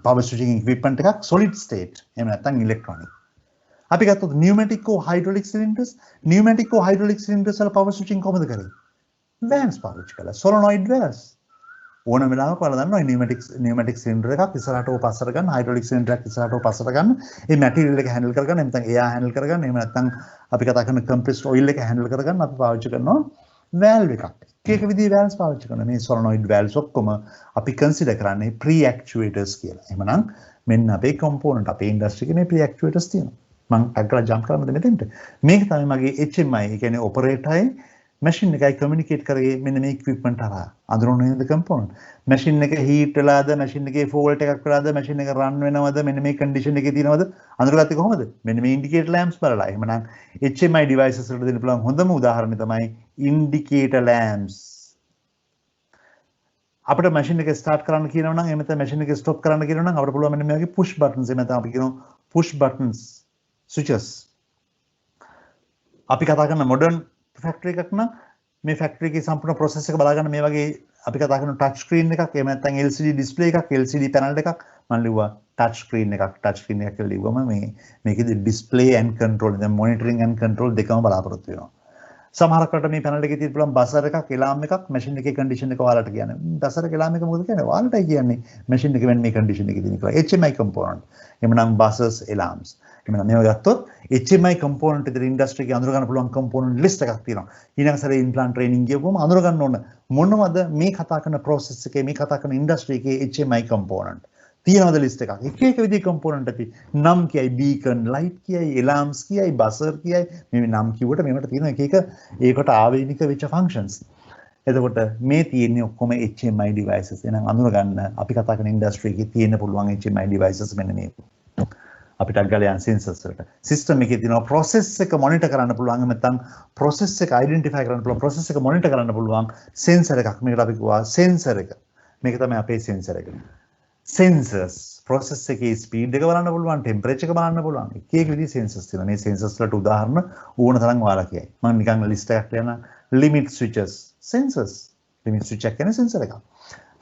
[SPEAKER 1] power switching equipment එකක් solid state. එහෙම නැත්නම් electronic. අපි ගත්තොත් pneumatic or hydraulic cylinders වල power switching කොහොමද කරන්නේ? valves පාවිච්චි කරලා solenoid valves. ඕන වෙලාවක ඔයාලා දන්නවා pneumatic cylinder එකක් ඉස්සරහට ඕ පස්සට ගන්න, hydraulic cylinder එකක් ඉස්සරහට ඕ පස්සට ගන්න, ඒ material එක handle කරගන්න, එහෙම නැත්නම් air handle කරගන්න, එහෙම නැත්නම් අපි කතා කරන compressed oil එක handle කරගන්න අපි පාවිච්චි කරනවා valve එකක්. එක විදිහේ valves පාවිච්චි කරනවා. මේ solenoid valves ඔක්කොම අපි consider කරන්නේ pre-actuators කියලා. එහෙමනම් මෙන්න අපේ component අපේ industry එකේ මේ pre-actuators තියෙනවා. මම අග්ගලා jump කරන්නද මෙතෙන්ට. මේක තමයි මගේ HMI, ඒ කියන්නේ operator machine එකයි communicate කරේ මෙන්න මේ equipment හරහා. අඳුරන්නේ නේද component. machine එක heat වෙලාද, machine එකේ fault එකක් වෙලාද, machine එක run වෙනවද, මෙන්න මේ condition එකේ තියෙනවද අඳුරගත්තේ කොහොමද? මෙන්න මේ indicator lamps බලලා. එහෙමනම් HMI devices වලට දෙන්න පුළුවන් හොඳම උදාහරණය තමයි indicator lamps. අපිට machine එක start කරන්න කියනවා නම් එහෙම නැත්නම් machine එක stop කරන්න කියනවා නම් අපිට පුළුවන් මෙන්න මේ වගේ push buttons, එහෙම නැත්නම් අපි කියනවා push buttons switches. අපි කතා කරන modern factory එකක් නම් මේ factory එකේ සම්පූර්ණ process එක බලා ගන්න මේ වගේ අපි කතා කරන touch screen එකක්, එහෙම නැත්නම් LCD display එකක්, LCD panel එකක් මම ලිව්වා touch screen එකක් කියලා ලිව්වම මේකෙදි display and control, දැන් monitoring and control දෙකම බලාපොරොත්තු වෙනවා. සමහරක් රට මේ panel එකේ තියෙන පුළුවන් buzzer එකක්, alarm එකක්, machine එකේ condition එක ඔයාලට කියන්නේ. buzzer එක alarm එක මොකද කියන්නේ? ඔයාලටයි කියන්නේ machine එකේ මෙන්න මේ condition එකේ තියෙන කියලා. HMI component. එහෙමනම් buzzers, alarms. එහෙනම් මේව ගත්තොත් HMI component විතර industry එකේ අඳුර ගන්න පුළුවන් component list එකක් තියෙනවා. ඊළඟ සැරේ implant training ගියපුවම අඳුර ගන්න ඕන මොනවද මේ කතා කරන process එකේ, මේ කතා කරන industry එකේ HMI component. තියෙනවද list එකක්. එක එක විදිහේ component ඇති. නම් කියයි, beacon light කියයි, alarms කියයි, buzzer කියයි. මේ නම් කිව්වට මේවට තියෙන එක එක ඒකට ආවේනික වෙච්ච functions. එතකොට මේ තියෙන්නේ ඔක්කොම HMI devices. එහෙනම් අඳුර ගන්න අපි කතා කරන industry එකේ තියෙන පුළුවන් HMI devices මෙන්න මේක. අපිට අග්ගලයන් sensors වලට system එකේ තියෙනවා process එක monitor කරන්න පුළුවන්, නැත්නම් process එක identify කරන්න පුළුවන්, process එක monitor කරන්න පුළුවන් sensor එකක්. මේකට අපි කියවා sensor එක. මේක තමයි අපේ sensor එක. sensors process එකේ speed එක බලන්න පුළුවන්, temperature එක බලන්න පුළුවන්. එක එක විදිහේ sensors තියෙනවා. මේ sensors වලට උදාහරණ ඕන තරම් ඔයාලා කියයි. මම නිකන් list එකක් ලියන limit switches sensors. limit switch එක කියන්නේ sensor එකක්.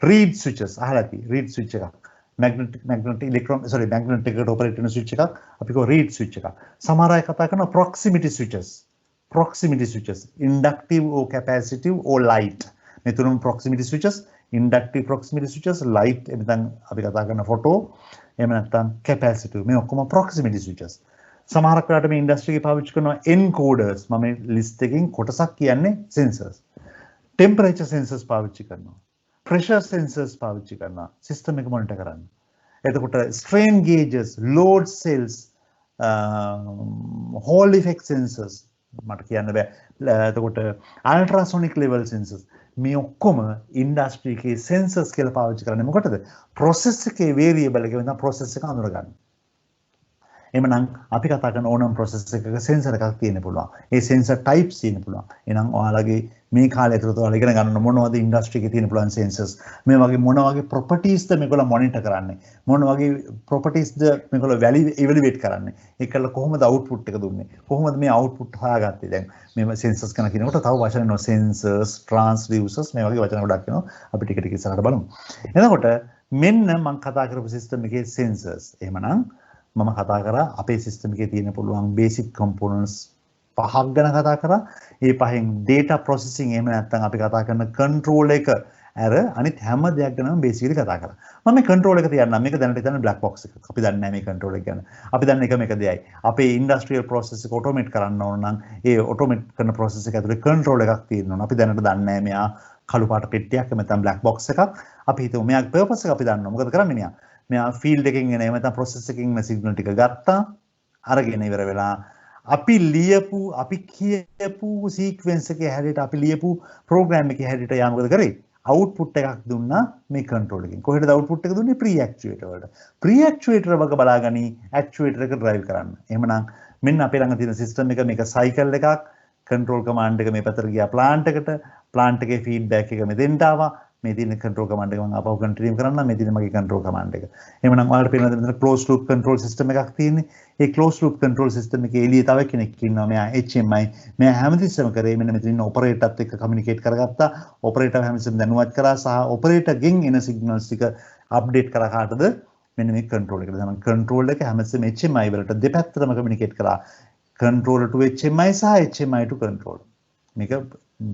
[SPEAKER 1] read switches අහලා තියෙයි. read switch එකක්. magnetic එකට operate වෙන switch එකක් අපි කියව read switch එකක්. සමහර අය කතා කරනවා proximity switches, inductive or capacitive or light. මේ තුනම proximity switches, inductive proximity switches, light එතන අපි කතා කරන photo, එහෙම නැත්නම් capacitive. මේ ඔක්කොම proximity switches. සමහරක් වෙලාවට මේ industry එකේ පාවිච්චි කරනවා encoders. මම මේ list එකකින් කොටසක් කියන්නේ sensors. temperature sensors පාවිච්චි කරනවා. pressure sensors පාවිච්චි කරනවා system එක monitor කරන්න. එතකොට strain gauges, load cells, hall effect sensors මට කියන්න බෑ. එතකොට ultrasonic level sensors මේ ඔක්කොම industry එකේ sensors කියලා පාවිච්චි කරන්නේ මොකටද? process එකේ variable එක වෙන process එක අඳුර ගන්න. එහෙනම් අපි කතා කරන ඕනම process එකක sensor එකක් තියෙන්න පුළුවන්. ඒ sensor types තියෙන්න පුළුවන්. එහෙනම් ඔයාලගේ මේ කාලය ඇතුළත ඔයාලා ඉගෙන ගන්න මොනවද industry එකේ තියෙන පුළුවන් sensors. මේ වගේ මොන වගේ properties ද මේගොල්ලෝ monitor කරන්නේ. මොන වගේ properties ද මේගොල්ලෝ evaluate කරන්නේ. ඒකල කොහොමද output එක දුන්නේ. කොහොමද මේ output හොයාගත්තේ. දැන් මේ sensors කරන කෙනෙකුට තව වචන එනවා sensors, transducers මේ වගේ වචන ගොඩක් එනවා. අපි ටික ටික ඉස්සරහට බලමු. එතකොට මෙන්න මම කතා කරපු system එකේ sensors. එහෙමනම් මම කතා කරා අපේ system එකේ තියෙන පුළුවන් basic components පහක් ගැන කතා කරා. ඒ පහෙන් data processing එහෙම නැත්නම් අපි කතා කරන control එක අර අනිත් හැම දෙයක් ගැනම basically කතා කරා. මම මේ control එක තියන්නම්. මේක දැනට හිතන්න black box එකක්. අපි දන්නේ නැහැ මේ control එක ගැන. අපි දන්නේ එක දෙයයි. අපේ industrial process එක automate කරන්න ඕන නම් ඒ automate කරන process එක ඇතුලේ control එකක් තියෙන්න ඕන. අපි දැනට දන්නේ නැහැ මෙයා කළු පාට පෙට්ටියක් නැත්නම් black box එකක්. අපි හිතමු මෙයාගේ purpose එක අපි දන්නවා. මොකද කරන්නේ මෙයා? මෙයා field එකකින් එන එහෙම නැත්නම් process එකකින් එන signal ටික ගත්තා. අරගෙන ඉවර වෙලා අපි කියපු sequence එකේ හැඩයට අපි ලියපු program එකේ හැඩයට යා මොකද කරේ? අවුට්පුට් එකක් දුන්නා මේ කන්ට්‍රෝල් එකෙන්. කොහෙටද අවුට්පුට් එක දුන්නේ? ප්‍රී ඇක්චුවේටර් වලට. ප්‍රී ඇක්චුවේටර් වගේ බලාගනි ඇක්චුවේටර් එක ඩ්‍රයිව් කරන්න. එහෙමනම් මෙන්න අපේ ළඟ තියෙන සිස්ටම් එක මේක සයිකල් එකක්. කන්ට්‍රෝල් කමාන්ඩ් එක මේ පැත්තට ගියා ප්ලාන්ට් එකට. ප්ලාන්ට් එකේ ෆීඩ්බැක් එක මෙතෙන්ට ආවා. මේ තියෙන කන්ට්‍රෝල් කමාන්ඩ් එක මම ආපහු කන්ටිනියු කරන්න. මේ තියෙන මගේ කන්ට්‍රෝල් කමාන්ඩ් එක. එහෙමනම් ඔයාලට පේනවද මෙතන ක්ලෝස් ලූප් කන්ට්‍රෝල් සිස්ටම් එකක් තියෙන්නේ. ඒ ක්ලෝස් ලූප් කන්ට්‍රෝල් සිස්ටම් එකේ එළියේ තව කෙනෙක් ඉන්නවා. මෙයා HMI. මෙයා හැමතිස්සෙම කරේ මෙන්න මෙතන ඉන්න ඔපරේටර්ත් එක්ක කමියුනිකේට් කරගත්තා. ඔපරේටර් හැමතිස්සෙම දැනුවත් කරා සහ ඔපරේටර්ගෙන් එන සිග්නල්ස් ටික අප්ඩේට් කරා කාටද? මෙන්න මේ කන්ට්‍රෝල් එකට. තමයි කන්ට්‍රෝල් එක හැමතිස්සෙම HMI වලට දෙපැත්තටම කමියුනිකේට් කරා. controller to HMI සහ HMI to controller. මේක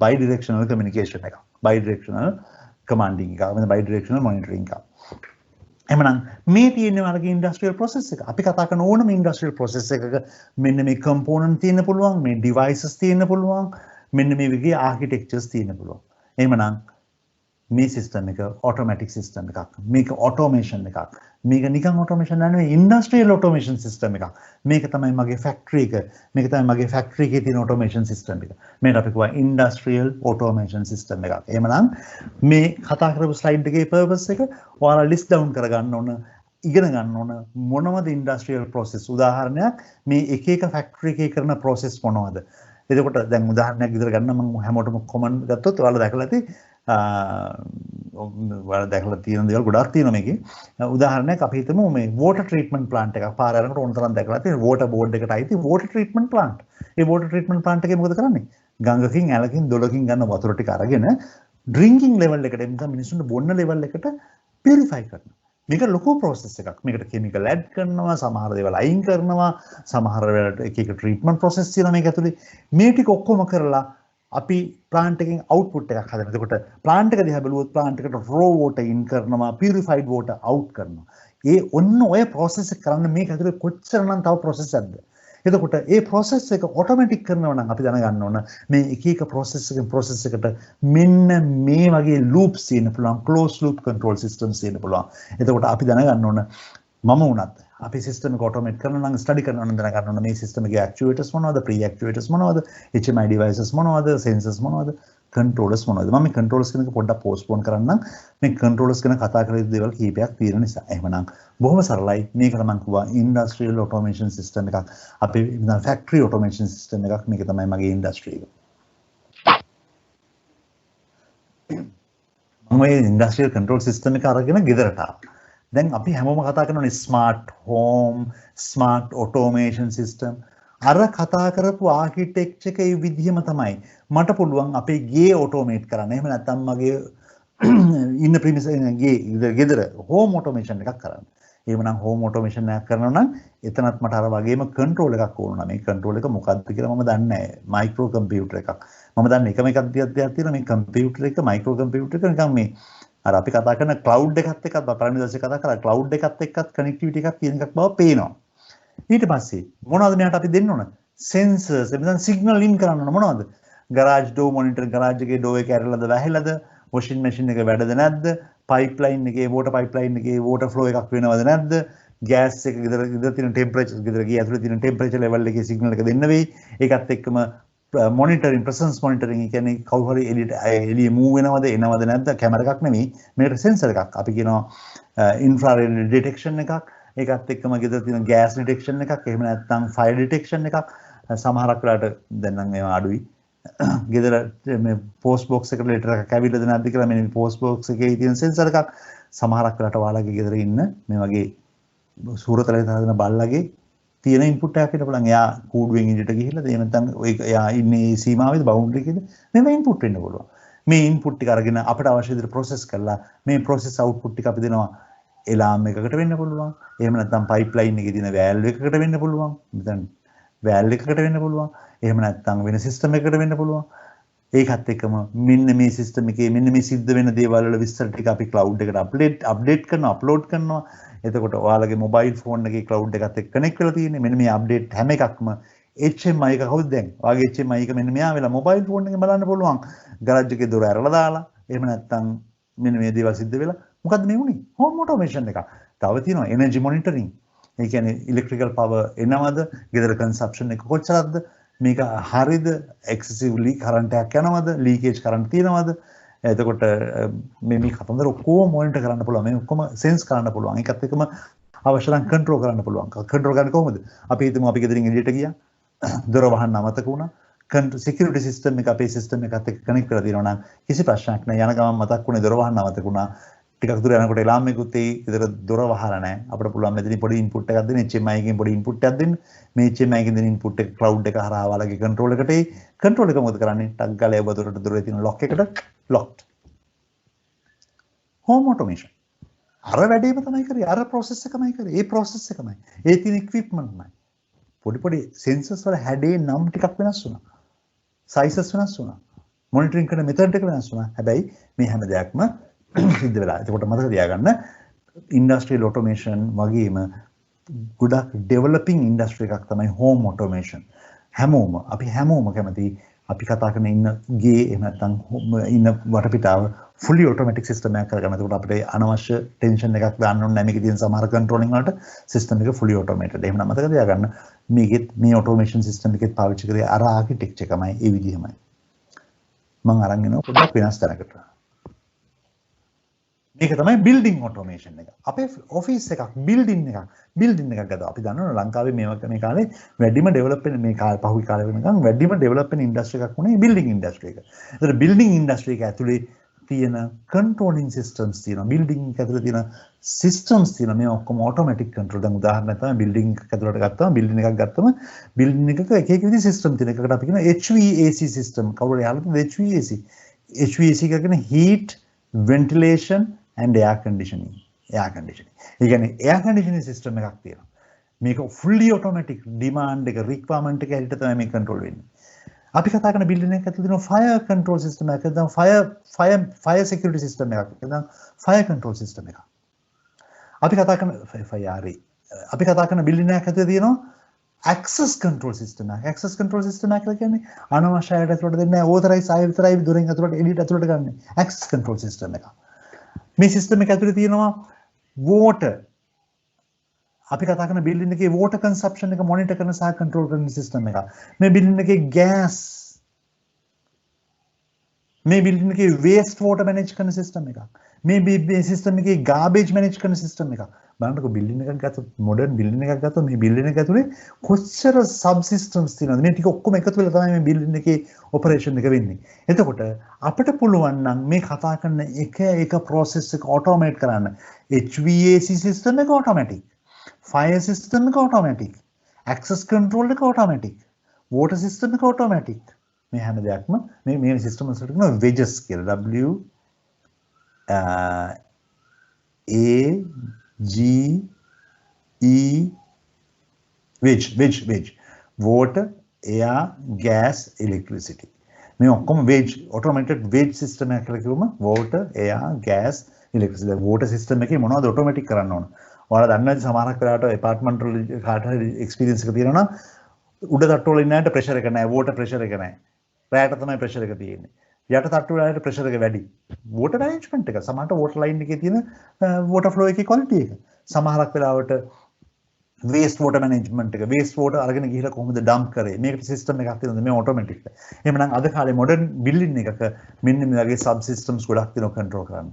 [SPEAKER 1] bidirectional communication එකක්. Bidirectional commanding එකක්. වෙන bidirectional monitoring එකක්. එහෙනම් මේ තියෙන වගේ industrial process එක. අපි කතා කරන ඕනම industrial process එකක මෙන්න මේ component තියෙන්න පුළුවන්, මේ devices තියෙන්න පුළුවන්, මෙන්න මේ විදිහේ architectures තියෙන්න පුළුවන්. එහෙනම් මේ system එක automatic system එකක්. මේක automation එකක්. මේක නිකන් automation නෙවෙයි industrial automation system එකක්. මේක තමයි මගේ factory එක. මේක තමයි මගේ factory එකේ තියෙන automation system එක. මේකට අපි කියවා industrial automation system එකක්. එහෙනම් මේ කතා කරපු slide එකේ purpose එක ඔයාලා list down කරගන්න ඕන, ඉගෙන ගන්න ඕන මොනවද industrial process. උදාහරණයක් මේ එක එක factory එකේ කරන process මොනවද? එතකොට දැන් උදාහරණයක් විතර ගන්න මම හැමෝටම common ගත්තොත් ඔයාලා දැකලා ඇති ඔයාලා දැකලා තියෙන දේවල් ගොඩාක් තියෙනවා මේකේ. උදාහරණයක් අපි හිතමු මේ water treatment plant එකක් පාර යනකොට ඕන තරම් දැකලා තියෙන water board එකට අයිති water treatment plant. ඒ water treatment plant එකේ මොකද කරන්නේ? ගඟකින් ඇලකින් දොලකින් ගන්න වතුර ටික අරගෙන drinking level එකට එන්න මිනිස්සුන්ට බොන්න level එකට purify කරනවා. මේක ලොකු process එකක්. මේකට chemical add කරනවා, සමහර දේවල් අයින් කරනවා, සමහර වෙලාවට එක එක treatment process තියෙනවා මේක ඇතුලේ. මේ ටික ඔක්කොම කරලා අපි plant එකෙන් output එකක් හදනවා. එතකොට plant එක දිහා බැලුවොත් plant එකට raw water in කරනවා, purified water out කරනවා. ඒ ඔන්න ඔය process එක කරන්න මේක ඇතුලේ කොච්චරනම් තව process එකක්ද? එතකොට ඒ process එක automatic කරනවා නම් අපි දැනගන්න ඕන මේ එක එක process එකට මෙන්න මේ වගේ loops තියෙන පුළුවන්, closed loop control systems තියෙන පුළුවන්. එතකොට අපි දැනගන්න ඕන මම වුණත් අපි system එක automate කරනවා නම් study කරනවා නම් දැනගන්න ඕන මේ system එකේ actuators මොනවද, pre actuators මොනවද, HMI devices මොනවද, sensors මොනවද, controllers මොනවද. මම මේ controllers කියන එක පොඩ්ඩක් postpone කරන්නම්. මේ controllers ගැන කතා කරලා ඉන්න දේවල් කීපයක් තියෙන නිසා. එහෙමනම් බොහොම සරලයි. මේක තමයි කිව්වා industrial automation system එකක්. අපි factory automation system එකක්. මේක තමයි මගේ industry එක. මම මේ industrial control system එක අරගෙන ගෙදරට ආවා. දැන් අපි හැමෝම කතා කරනවානේ smart home, smart automation system. අර කතා කරපු ආකිටෙක්චර් එකේ විදිහම තමයි මට පුළුවන් අපේ ගේ ඔටෝමේට් කරන්න. එහෙම නැත්නම් මගේ ඉන්න ප්‍රිමිස් ගේ ගෙදර හෝම් ඔටෝමේෂන් එකක් කරන්න. එහෙමනම් හෝම් ඔටෝමේෂන් එකක් කරනවා නම් එතනත් මට අර වගේම කන්ට්‍රෝල් එකක් ඕන. මේ කන්ට්‍රෝල් එක මොකක්ද කියලා මම දන්නේ නැහැ. මයික්‍රෝ කම්පියුටර් එකක්. මම දන්නේ එකම එකක් දෙයක් තියෙනවා. මේ කම්පියුටර් එක මයික්‍රෝ කම්පියුටර් එක නිකන් මේ අර අපි කතා කරන ක්ලවුඩ් එකත් එක්කත් පළවෙනි දවසේ කතා කරා ක්ලවුඩ් එකත් එක්කත් කනෙක්ටිවිටි එකක් තියෙන එකක් බව පේනවා. ඊට පස්සේ මොනවද මෙයාට අපි දෙන්න ඕන? sensors එතන signal in කරන්න ඕන මොනවද? garage door monitor garage එකේ door එක ඇරලාද වැහිලාද? washing machine එක වැඩද නැද්ද? pipeline එකේ water pipeline එකේ water flow එකක් වෙනවද නැද්ද? gas එක ගෙදර තියෙන temperature ගෙදර ගිය ඇතුලේ තියෙන temperature level එකේ signal එක දෙන්න වෙයි. ඒකත් එක්කම monitoring presence monitoring කියන්නේ කවුරු හරි එළිය move වෙනවද එනවද නැද්ද? කැමරා එකක් නෙමෙයි. මේකට sensor එකක්. අපි කියනවා infrared detection එකක්. ඒකත් එක්කම ගෙදර තියෙන gas detection එකක්. එහෙම නැත්නම් fire detection එකක්. සමහරක් වෙලාවට දැන් නම් ඒවා අඩුයි. ගෙදර මේ post box එකට letter එකක් ඇවිල්ලාද නැද්ද කියලා මේ post box එකේ තියෙන sensor එකක්. සමහරක් වෙලාවට ඔයාලගේ ගෙදර ඉන්න මේ වගේ සූරතලේ හදන බල්ලගේ තියෙන ඉන්පුට් එකක් හිට බලන්න. එයා කූඩුවෙන් ඉඳට ගිහිල්ලා එහෙම නැත්නම් ඔය එයා ඉන්නේ සීමාවෙද බවුන්ඩරි එකේද මේව ඉන්පුට් වෙන්න පුළුවන්. මේ ඉන්පුට් ටික අරගෙන අපිට අවශ්‍ය විදිහට process කරලා මේ process output ටික අපි දෙනවා එලාම් එකකට වෙන්න පුළුවන්. එහෙම නැත්නම් pipeline එකේ තියෙන valve එකකට වෙන්න පුළුවන්. මෙතන valve එකකට වෙන්න පුළුවන්. එහෙම නැත්නම් වෙන system එකකට වෙන්න පුළුවන්. ඒකත් එක්කම මෙන්න මේ system එකේ මෙන්න මේ සිද්ධ වෙන දේවල් වල විස්තර ටික අපි cloud එකට update කරනවා, upload කරනවා. එතකොට ඔයාලගේ mobile phone එකේ cloud එකත් එක්ක connect වෙලා තියෙන්නේ. මෙන්න මේ update හැම එකක්ම HMI එක කවුද දැන්? ඔයාගේ HMI එක මෙන්න මෙයා වෙලා mobile phone එකෙන් බලන්න පුළුවන්. garage එකේ දොර ඇරලා දාලා. එහෙම නැත්නම් මෙන්න මේ දේවල් සිද්ධ වෙලා මොකද්ද මේ වුනේ? home automation එක. තව තියෙනවා energy monitoring. ඒ කියන්නේ electrical power එනවද? ගෙදර consumption එක කොච්චරද? මේක හරියද? excessively current එකක් යනවද? leakage current තියෙනවද? එතකොට මේ කතන්දර ඔක්කොම මොනිටර් කරන්න පුළුවන්. මේ ඔක්කොම සෙන්ස් කරන්න පුළුවන්. ඒකත් එක්කම අවශ්‍ය නම් කන්ට්‍රෝල් කරන්න පුළුවන්. කන්ට්‍රෝල් කරන්නේ කොහොමද? අපි හිතමු අපි ගෙදරින් එළියට ගියා. දොර වහන්න අමතක වුණා. සිකියුරිටි සිස්ටම් එක අපේ සිස්ටම් එකත් එක්ක කනෙක්ට් කරලා තියෙනවා නම් කිසි ප්‍රශ්නයක් නැහැ. යන ගමන් මතක් වුණේ දොර වහන්න අමතක වුණා. ටිකක් දුර යනකොට එලාම් එකකුත් ඒ ගෙදර දොර වහලා නැහැ. අපිට පුළුවන් මෙතනින් පොඩි ඉන්පුට් එකක් දෙන්න. HMI එකෙන් පොඩි ඉන්පුට් එකක් දෙන්න. මේ HMI එකෙන් දෙන ඉන්පුට් එක ක්ලවුඩ් එක හරහා වලගේ කන්ට්‍රෝල් එකට ඒ කන්ට්‍රෝල් එක මොකද කරන්නේ? ටක් ගාලා ඔබ දොරේ තියෙන ලොක් එකට ලොක්ඩ්. Home automation. අර වැඩේම තමයි කරේ. අර ප්‍රොසෙස් එකමයි කරේ. ඒ ප්‍රොසෙස් එකමයි. ඒ තියෙන ඉක්විප්මන්ට්මයි. පොඩි සෙන්සර්ස් වල හැඩේ නම් ටිකක් වෙනස් වුණා. සයිසස් වෙනස් වුණා. මොනිටරින් කරන මෙතඩ් එක වෙනස් වුණා. හැබැයි මේ හැම දෙයක්ම සිද්ධ වෙලා. එතකොට මතක තියාගන්න ඉන්ඩස්ට්‍රියල් ඔටෝමේෂන් වගේම ගොඩක් ඩෙවලොපින් ඉන්ඩස්ට්‍රි එකක් තමයි හෝම් ඔටෝමේෂන්. අපි හැමෝම කැමති අපි කතා කරන ඉන්න ගේ එහෙම නැත්නම් ඉන්න වටපිටාව fully automatic system එකක් කරගන්න. එතකොට අපිට අනවශ්‍ය ටෙන්ෂන් එකක් දාන්න ඕනේ නැහැ. මේකේ තියෙන සමහර controlling වලට system එක fully automated. එහෙම නම් මතක තියාගන්න මේ automation system එකෙත් පාවිච්චි කරේ අර architecture එකමයි ඒ විදිහමයි. මම අරන් එනවා පොඩ්ඩක් වෙනස් තැනකට. මේක තමයි building automation එක. අපේ office එකක් building එකක් ගත්තා. අපි දන්නවා ලංකාවේ මේ කාලේ වැඩිම develop වෙන මේ පහුගිය කාලේ වෙනකන් වැඩිම develop වෙන industry එකක් වුණේ building industry එක. ඒතර building industry එක ඇතුලේ තියෙන controlling systems තියෙනවා. building එක ඇතුලේ තියෙන systems තියෙනවා. මේ ඔක්කොම automatic control. දැන් උදාහරණයක් තමයි building එක ඇතුලට ගත්තම building එකක් ගත්තම building එකක එක විදිහේ system තියෙන එකකට අපි කියනවා HVAC system. කවුරුහරි අහලා තියෙනවද HVAC? HVAC කියන්නේ heat, ventilation and air conditioning. ඒ කියන්නේ air conditioning system එකක් තියෙනවා. මේක fully automatic demand එක requirement එක හැටියට තමයි මේ control වෙන්නේ. අපි කතා කරන බිල්ඩින් එකක් ඇතුළේ තියෙන fire control system එකක්, නැත්නම් fire security system එකක්, නැත්නම් fire control system එකක්. අපි කතා කරන FIRE. අපි කතා කරන බිල්ඩින් එකක් ඇතුළේ තියෙනවා access control system එකක්. access control system එක කියන්නේ අනවශ්‍ය අයට ඇතුළට දෙන්නේ නැහැ. authorize අය විතරයි දොරෙන් ඇතුළට එළියට ඇතුළට ගන්න. access control system එක. මේ system එක ඇතුළේ තියෙනවා water. අපි කතා කරන බිල්ඩින් එකේ water consumption එක monitor කරන සහ control කරන system එකක්. මේ බිල්ඩින් එකේ gas, මේ බිල්ඩින් එකේ waste water manage කරන system එකක්. මේ system එකේ garbage manage කරන system එකක්. බලන්නකො බිල්ඩින් එකක් ගත්තොත් modern බිල්ඩින් එකක් ගත්තොත් මේ බිල්ඩින් එක ඇතුලේ කොච්චර sub systems තියෙනවද? මේ ටික ඔක්කොම එකතු වෙලා තමයි මේ බිල්ඩින් එකේ operation එක වෙන්නේ. එතකොට අපිට පුළුවන් නම් මේ කතා කරන එක process එක automate කරන්න. HVAC system එක automatic. Fire system එක automatic, access control එක automatic, water system එක automatic. මේ හැම දෙයක්ම මේ system වලට කියනවා wedges කියලා. wedge. Water, air, gas, electricity. මේ ඔක්කොම wedge automated wedge system එකක් කියලා කිව්වම water, air, gas, electricity. water system එකේ මොනවද automatic කරන්න ඕන? ඔයාලා දන්නවද සමහරක් වෙලාවට apartment වල කාට හරි experience එක තියෙනවා නම් උඩ තට්ටු වල ඉන්න අයට pressure එක නැහැ, water pressure එක නැහැ. රැයට තමයි pressure එක තියෙන්නේ. යට තට්ටු වල අයට pressure එක වැඩි. water management එක සමහරට water line එකේ තියෙන water flow එකේ quality එක. සමහරක් වෙලාවට waste water management එක waste water අරගෙන ගිහිලා කොහොමද dump කරේ? මේකට system එකක් තියෙනවා මේ automatic. එහෙමනම් අද කාලේ modern building එකක මෙන්න මේ වගේ sub systems ගොඩක් තියෙනවා control කරන්න.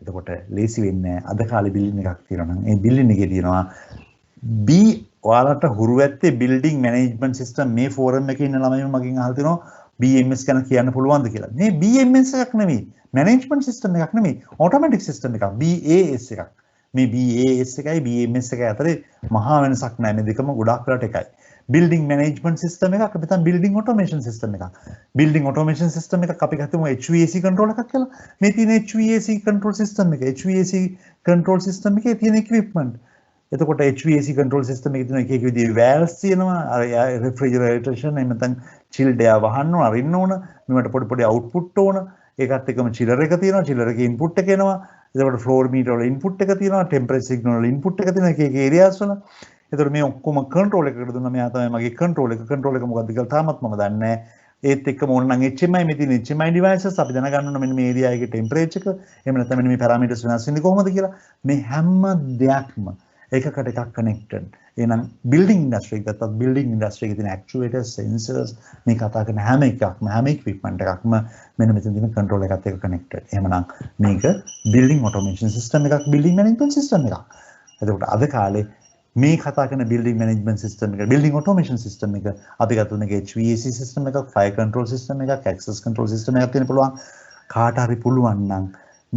[SPEAKER 1] එතකොට ලේසි වෙන්නේ අද කාලේ බිල්ඩින් එකක් තියෙනවා නම් ඒ බිල්ඩින් එකේ තියෙනවා ඔයාලට හුරු ඇත්තේ බිල්ඩින් මැනේජ්මන්ට් සිස්ටම්. මේ ෆෝරම් එකේ ඉන්න ළමයිම මගෙන් අහලා තිනවා BMS ගැන කියන්න පුළුවන්ද කියලා. මේ BMS එකක් නෙමෙයි, මැනේජ්මන්ට් සිස්ටම් එකක් නෙමෙයි, ඔටෝමැටික් සිස්ටම් එකක්. BAS එකක්. මේ BAS එකයි BMS එකයි අතරේ මහා වෙනසක් නැහැ. මේ දෙකම ගොඩක් වෙලාට එකයි. building management system එකක් අපි තමයි building automation system එකක්. building automation system එකක් අපි ගත්තමු HVAC control එකක් කියලා. මේ තියෙන HVAC control system එක HVAC control system එකේ තියෙන equipment. එතකොට HVAC control system එකේ තියෙන එක විදිහේ valves තියෙනවා. අර refrigeration එහෙම නැත්නම් chilled air වහන්න ඕන, අරින්න ඕන. මේවට පොඩි output ඕන. ඒකත් එක්කම chiller එක තියෙනවා. chiller එකේ input එක එනවා. එතකොට floor meter වල input එක තියෙනවා. temperature signal වල input එක තියෙනවා. එක areas වල. එතකොට මේ ඔක්කොම control එකකට දුන්නා. මෙයා තමයි මගේ control එක මොකක්ද කියලා තාමත් මම දන්නේ නැහැ. ඒත් එක්කම ඕන නම් HMI මේ තියෙන HMI devices අපි දැනගන්න ඕන මෙන්න මේ area එකේ temperature එක එහෙම නැත්නම් මෙන්න මේ parameters වෙනස් වෙන්නේ කොහොමද කියලා. මේ හැම දෙයක්ම එකකට එකක් connected. එහෙනම් building industry එකත් building industry එකේ තියෙන actuators, sensors මේ කතා කරන හැම equipment එකක්ම මෙන්න මෙතන තියෙන control එකත් එක්ක connected. එහෙමනම් මේක building automation system එකක්, building management system එකක්. එතකොට අද කාලේ මේ කතා කරන building management system එක, building automation system එක අපි ගත්ත උනේ HVAC system එකක්, fire control system එකක්, access control system එකක් තියෙන පුළුවන්. කාට හරි පුළුවන් නම්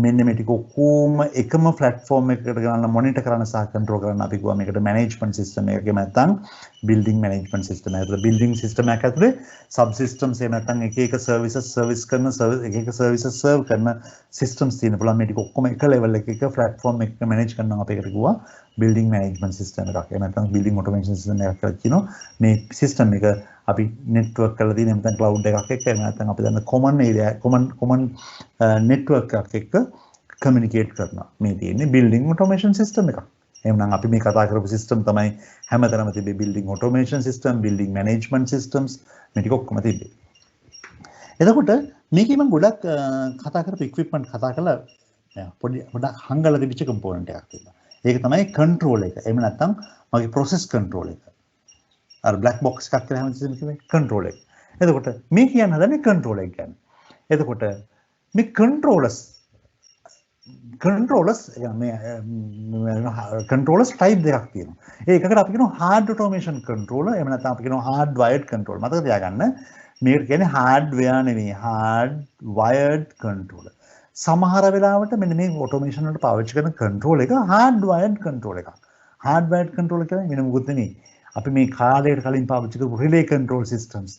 [SPEAKER 1] මෙන්න මේ ටික ඔක්කොම එකම platform එකකට ගන්නලා monitor කරන්න සහ control කරන්න අපි ගියා මේකට management system එකක නැත්නම් building management system එකකට. building system එකක් ඇතුලේ sub systems එහෙම නැත්නම් එක එක services serve කරන systems තියෙන පුළුවන්. මේ ටික ඔක්කොම එක level එකක platform එකක manage කරනවා අපි ඒකට ගියා building management system එකක්. එහෙම නැත්නම් building automation system එකක් කියලා කියනවා. මේ system එක අපි network කරලා තියෙන නැත්නම් cloud එකක් එක්ක එහෙම නැත්නම් අපි දන්න common network එකක් එක්ක communicate කරනවා. මේ තියෙන්නේ building automation system එකක්. එහෙනම් අපි මේ කතා කරපු system තමයි හැමතැනම තිබෙන්නේ building automation system, building management systems මේ ටික ඔක්කොම තිබෙන්නේ. එතකොට මේකේ මම ගොඩක් කතා කරපු equipment කතා කළා පොඩ්ඩක් හංගලා තිබිච්ච component එකක් තිබ්බා. ඒක තමයි control එක. එහෙම නැත්නම් මගේ process control එක. අර black box එකක් කියලා හැමතිස්සෙම කියන්නේ control එක. එතකොට මේ කියන්න හදන්නේ control එක ගැන. එතකොට මේ controllers type දෙකක් තියෙනවා. ඒකකට අපි කියනවා hard automation controller, එහෙම නැත්නම් අපි කියනවා hard wired controller. මතක තියාගන්න මේකට කියන්නේ hardware නෙවෙයි hard wired controller. සමහර වෙලාවට මෙන්න මේ automation වලට පාවිච්චි කරන control එක hard wired control එකක්. hard wired controller කියන්නේ වෙන මොකුත් නෙවෙයි. අපි මේ කාලයකට කලින් පාවිච්චි කරපු relay control systems.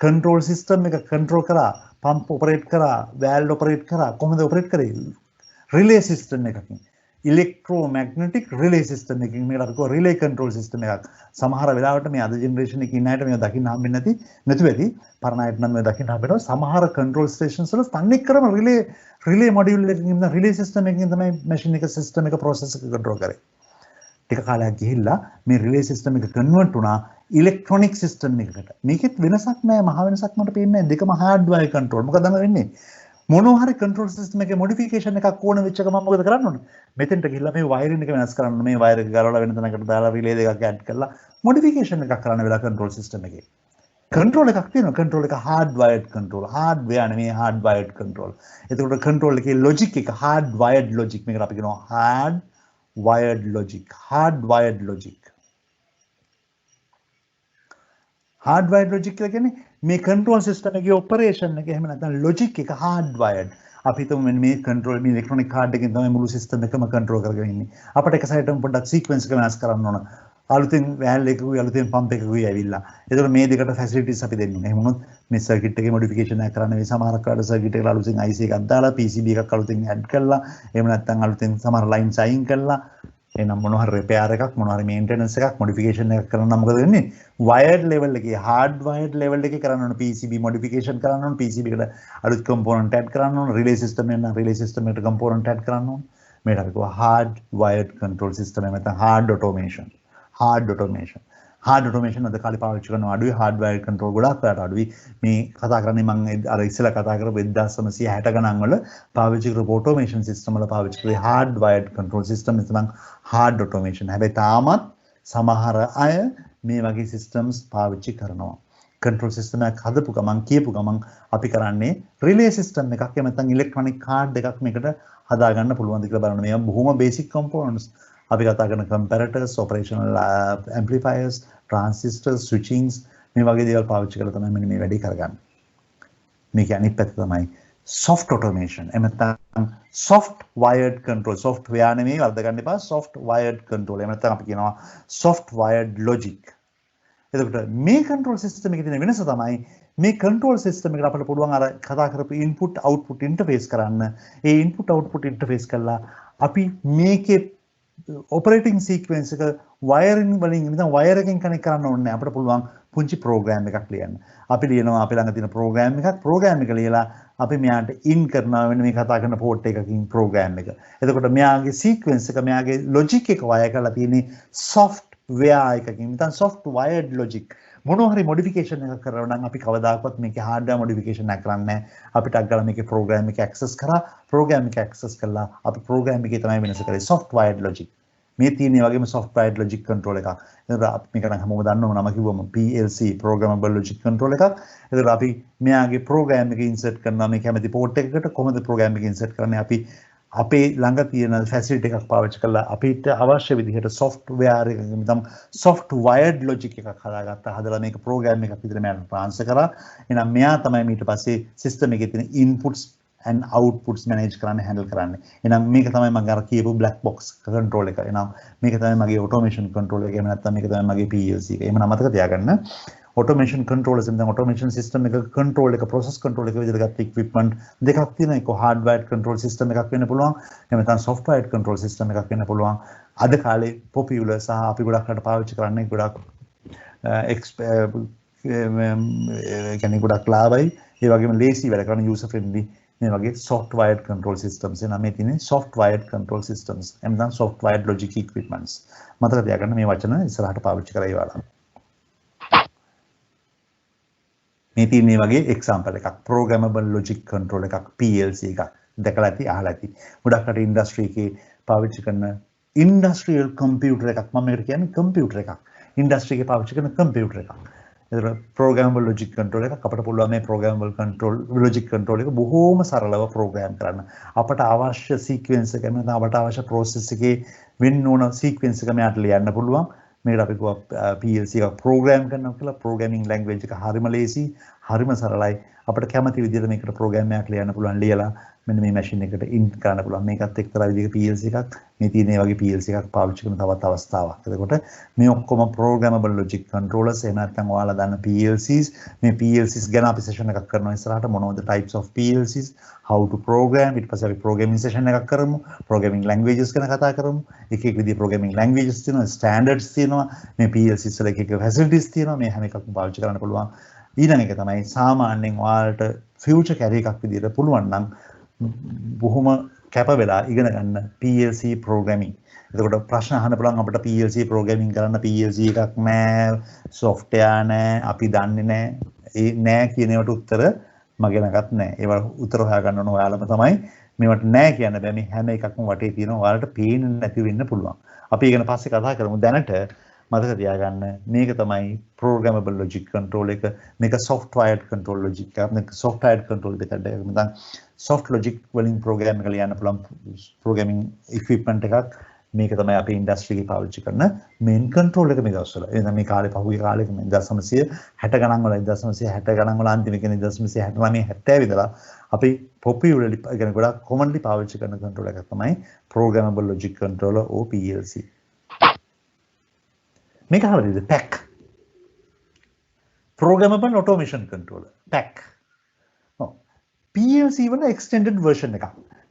[SPEAKER 1] control system එක control කරා, pump operate කරා, valve operate කරා, කොහොමද operate කරේ? relay system එකකින්. electromagnetic relay system එකකින් මේකට අපි කියනවා relay control system එකක්. සමහර වෙලාවට මේ අද generation එකේ ඉන්න අයට මේවා දකින්න හම්බෙන්නේ නැති වෙති. පරණ අයට නම් මේවා දකින්න හම්බෙනවා. සමහර control stations වල තන්නේ කරම relay module එකකින් relay system එකකින් තමයි machine එක system එක process එක control කරේ. ටික කාලයක් ගිහිල්ලා මේ relay system එක convert වුණා electronic system එකකට. මේකෙත් වෙනසක් නැහැ, මහ වෙනසක් මට පේන්නේ නැහැ. දෙකම hardware control. මොකද තමයි වෙන්නේ? මොනවා හරි control system එකේ modification එකක් ඕන වෙච්ච එක මම මොකද කරන්න ඕනේ? මෙතෙන්ට ගිහිල්ලා මේ wiring එක වෙනස් කරන්න, මේ wire එක ගලවලා වෙන තැනකට දාලා relay දෙකක් add කරලා modification එකක් කරන්න වෙලා control system එකේ. control එකක් තියෙනවා. control එක hardwired control. hardware නෙමෙයි hardwired control. එතකොට control එකේ logic එක hardwired logic මේකට අපි කියනවා hardwired logic. hardwired logic. hardwired logic කියලා කියන්නේ මේ control system එකේ operation එක එහෙම නැත්නම් logic එක hardwired. අපි හිතමු මේ control මේ electronic card එකෙන් තමයි මුළු system එකම control කරගෙන ඉන්නේ. අපිට එක සයිඩ් එකම පොඩ්ඩක් sequence එක වෙනස් කරන්න ඕන. අලුතෙන් valve එකකුයි අලුතෙන් pump එකකුයි ඇවිල්ලා. ඒතකොට මේ දෙකට facilities අපි දෙන්නේ. එහෙම වුණොත් මේ circuit එකේ modification එකක් කරන්න වෙයි. සමහරක් වෙලාවට circuit එකට අලුතෙන් IC එකක් දාලා PCB එකක් අලුතෙන් add කරලා එහෙම නැත්නම් අලුතෙන් සමහර lines අයින් කරලා එහෙනම් මොනවා හරි repair එකක් මොනවා හරි maintenance එකක් modification එකක් කරන්න නම් මොකද වෙන්නේ? wired level එකේ hard wired level එකේ කරන්න ඕන PCB modification කරන්න ඕන PCB එකට අලුත් component add කරන්න ඕන relay system එක නම් relay system එකට component add කරන්න ඕන. මේකට අපි කියනවා hard wired control system එක නැත්නම් hard automation. hard automation අද කාලේ පාවිච්චි කරන අඩුයි hardware control ගොඩක් වෙලාට අඩුයි. මේ කතා කරන්නේ මම අර ඉස්සෙල්ලා කතා කරපු 1960 ගණන් වල පාවිච්චි කරපු automation system වල පාවිච්චි කරේ hardwired control system එක නම් hard automation. හැබැයි තාමත් සමහර අය මේ වගේ systems පාවිච්චි කරනවා. control system එකක් හදපු ගමන් කියපු ගමන් අපි කරන්නේ relay system එකක් එහෙම නැත්නම් electronic card එකක් මේකට හදාගන්න පුළුවන්ද කියලා බලන්න. මේවා බොහොම basic components. අපි කතා කරන comparators, operational amplifiers, transistors, switchings මේ වගේ දේවල් පාවිච්චි කරලා තමයි මෙන්න මේ වැඩේ කරගන්නේ. මේක අනිත් පැත්ත තමයි soft automation. එහෙම නැත්නම් soft wired control. software නෙමෙයි වර්ධ ගන්න එපා. soft wired control. එහෙම නැත්නම් අපි කියනවා soft wired logic. එතකොට මේ control system එකේ තියෙන වෙනස තමයි මේ control system එකට අපිට පුළුවන් අර කතා කරපු input output interface කරන්න. ඒ input output interface කළා අපි මේකේ operating sequence එක wiring වලින් නැත්නම් wire එකෙන් connect කරන්න ඕනේ නැහැ. අපිට පුළුවන් පුංචි program එකක් ලියන්න. අපි ලියනවා අපි ළඟ තියෙන program එක ලියලා අපි මෙයාට in කරනවා වෙන මේ කතා කරන port එකකින් program එක. එතකොට මෙයාගේ sequence එක මෙයාගේ logic එක wire කරලා තියෙන්නේ software එකකින්. නැත්නම් soft wired logic. මොනවා හරි modification එකක් කරනවා නම් අපි කවදාකවත් මේකේ hardware modification එකක් කරන්නේ නැහැ. අපිට අග්ගලා මේකේ program එක access කරා program එක access කළා අපි program එකේ තමයි වෙනස කරේ soft wired logic. මේ තියෙන වගේම soft wired logic control එකක්. එතකොට අපි මේක නම් හැමෝම දන්නවම නම කිව්වම PLC programmable logic control එකක්. එතකොට අපි මෙයාගේ program එක insert කරනවා මේ කැමති port එකකට කොහොමද program එක insert කරන්නේ අපි අපේ ළඟ තියෙන facility එකක් පාවිච්චි කරලා අපිට අවශ්‍ය විදිහට software එකක නැත්නම් soft wired logic එකක් හදාගත්තා. හදලා මේක program එකක් විදිහට මම transfer කරා. එහෙනම් මෙයා තමයි ඊට පස්සේ system එකේ තියෙන inputs and outputs manage කරන්න handle කරන්නේ. එහෙනම් මේක තමයි මම අර කියපු black box control එක. එහෙනම් මේක තමයි මගේ automation control එක. එහෙම නැත්නම් මේක තමයි මගේ PLC එක. එහෙම මතක තියාගන්න. automation controllers and automation system එක control එක process control එක විදිහට ගත්ත equipment දෙකක් තියෙනවා. ඒක hardwired control system එකක් වෙන්න පුළුවන්. එහෙම නැත්නම් softwired control system එකක් වෙන්න පුළුවන්. අද කාලේ popular සහ අපි ගොඩක් රට පාවිච්චි කරන්නේ ගොඩක් කියන්නේ ගොඩක් ලාභයි. ඒ වගේම ලේසි වැඩ කරන user friendly මේ වගේ soft wired control systems එන මේ තියෙන්නේ soft wired control systems එහෙම නැත්නම් soft wired logic equipments මතක තියාගන්න මේ වචන ඉස්සරහට පාවිච්චි කරලා ඉවරලා මේ තියෙන්නේ වගේ example එකක් programmable logic control එකක් PLC එකක් දැකලා ඇති අහලා ඇති ගොඩක් රට industry එකේ පාවිච්චි කරන industrial computer එකක් මම මේකට කියන්නේ computer එකක් industry එකේ පාවිච්චි කරන computer එකක් programmable logic control එකක් අපිට පුළුවන් මේ programmable control logic control එක බොහෝම සරලව program කරන්න. අපට අවශ්‍ය sequence එක නැත්නම් අපට අවශ්‍ය process එකේ වෙන්න ඕන sequence එක මෙයාට ලියන්න පුළුවන්. මේකට අපි කිව්වා PLC එක program කරනවා කියලා programming language එක හරිම ලේසි, හරිම සරලයි. අපිට කැමති විදිහට මේකට program එකක් ලියන්න පුළුවන් ලියලා මෙන්න මේ machine එකට in කරන්න පුළුවන්. මේකත් එක්තරා විදිහක PLC එකක්. මේ තියෙන මේ වගේ PLC එකක් පාවිච්චි කරන තවත් අවස්ථාවක්. එතකොට මේ ඔක්කොම programmable logic controllers එහෙම නැත්නම් ඔයාලා දන්න PLCs මේ PLCs ගැන අපි session එකක් කරනවා ඉස්සරහට මොනවද types of PLCs how to program ඊට පස්සේ අපි programming session එකක් කරමු programming languages ගැන කතා කරමු එක එක විදිහේ programming languages තියෙනවා standards තියෙනවා මේ PLCs වල එක එක facilities තියෙනවා මේ හැම එකක්ම පාවිච්චි කරන්න පුළුවන් ඊළඟ එක තමයි සාමාන්‍යයෙන් ඔයාලට future career එකක් විදිහට පුළුවන් නම් බොහොම කැප වෙලා ඉගෙන ගන්න PLC programming. එතකොට ප්‍රශ්න අහන්න පුළුවන් අපිට PLC programming කරන්න PLC එකක් නැහැ, software නැහැ, අපි දන්නේ නැහැ. ඒ නැහැ කියන ඒවට උත්තර මගේ ළඟත් නැහැ. ඒවා උත්තර හොයාගන්න ඕන ඔයාලම තමයි. මේවට නැහැ කියන්න බෑ. මේ හැම එකක්ම වටේ තියෙනවා. ඔයාලට පේන්නේ නැති වෙන්න පුළුවන්. අපි ඊගෙන පස්සේ කතා කරමු. දැනට මතක තියාගන්න මේක තමයි programmable logic control එක මේක soft wired control logic එක මේක soft wired control දෙකක් නැත්නම් soft logic වලින් program එක ලියන්න පුළුවන් programming equipment එකක් මේක තමයි අපේ industry එකේ පාවිච්චි කරන main control එක මේ දවස්වල එහෙනම් මේ කාලේ පහුගිය කාලෙක 1960 ගණන් වල 1960 ගණන් වල අන්තිම කියන්නේ 1969 70 විතර අපි popularly කියන්නේ ගොඩක් commonly පාවිච්චි කරන control එකක් තමයි programmable logic controller or PLC මේක හරියද PAC programmable automation controller PAC PLC වල extended version එකක්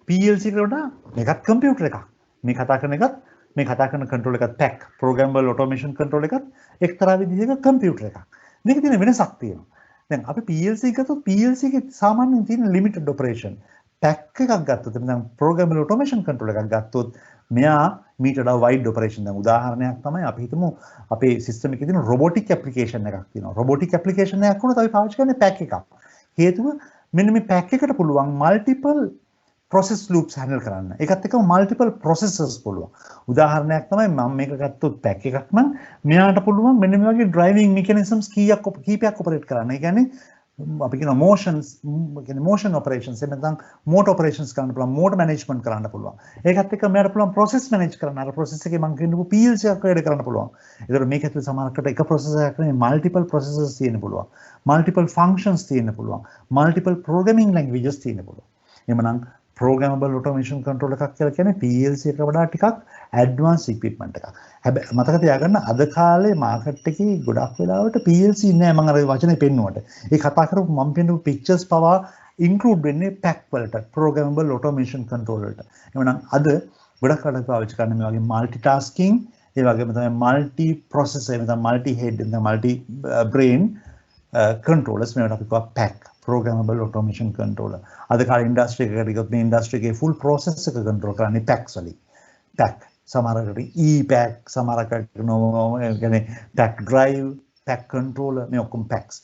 [SPEAKER 1] PLC එකට වඩා මේකත් computer එකක් මේ කතා කරන control එකත් PAC programmable automation control එකත් එක්තරා විදිහක computer එකක් මේක තියෙන වෙනසක් තියෙනවා දැන් අපි PLC ගත්තොත් PLC එකේ සාමාන්‍යයෙන් තියෙන limited operation PAC එකක් ගත්තොත් නැත්නම් programmable automation control එකක් ගත්තොත් මෙයා මීට වඩා wide operation දැන් උදාහරණයක් තමයි අපි හිතමු අපේ system එකේ තියෙන robotic application එකක් තියෙනවා robotic application එකක් වුණොත් අපි පාවිච්චි කරන්නේ PAC එකක් හේතුව මෙන්න මේ PAC එකට පුළුවන් multiple process loops handle කරන්න ඒකත් එක්කම multiple processors පුළුවන් උදාහරණයක් තමයි මම මේක ගත්තොත් PAC එකක් නම් මෙයාට පුළුවන් මෙන්න මේ වගේ driving mechanisms කීපයක් operate කරන්න ඒ කියන්නේ අපි කියන motion operations එහෙම නැත්නම් motor operations කරන්න පුළුවන් motor management කරන්න පුළුවන් ඒකත් එක්ක මෙයාට පුළුවන් process manage කරන්න අර process එකේ මම කියනකො PLC එකක් වැඩ කරන්න පුළුවන් ඒතර මේක ඇතුලේ සමහරකට එක processor එකක් නෙමෙයි multiple processors තියෙන්න පුළුවන් multiple functions තියෙන්න පුළුවන් multiple programming languages තියෙන්න පුළුවන් එහෙමනම් programmable automation control එකක් කියලා කියන්නේ PLC එකට වඩා ටිකක් advanced equipment එකක්. හැබැයි මතක තියාගන්න අද කාලේ මාකට් එකේ ගොඩක් වෙලාවට PLC නෑ මම අර වචනේ පෙන්නුවට. ඒ කතා කරපු මම පෙන්නපු pictures පවා include වෙන්නේ PAC වලට programmable automation control වලට. එවනම් අද ගොඩක් අය පාවිච්චි කරන මේ වගේ multitasking ඒ වගේම තමයි multi processor එහෙම නැත්නම් multi head නැත්නම් multi brain controllers මේවට අපි කියනවා PAC programmable automation controller. අද කාලේ industry එකකට ගියොත් මේ industry එකේ full process එක control කරන්නේ PACs වලින්. PAC සමහරකට e-PAC සමහරකට කියන්නේ PAC drive PAC controller මේ ඔක්කොම PACs.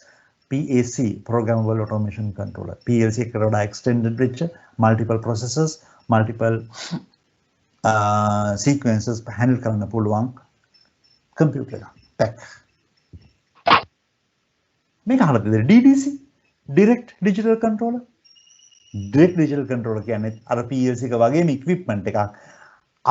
[SPEAKER 1] PAC programmable automation controller. PLC එකට වඩා extended වෙච්ච multiple processors multiple sequences handle කරන්න පුළුවන් computer එකක් pack මේක අහලා තියෙද DDC direct digital controller direct digital controller කියන්නේ අර PLC එක වගේම equipment එකක්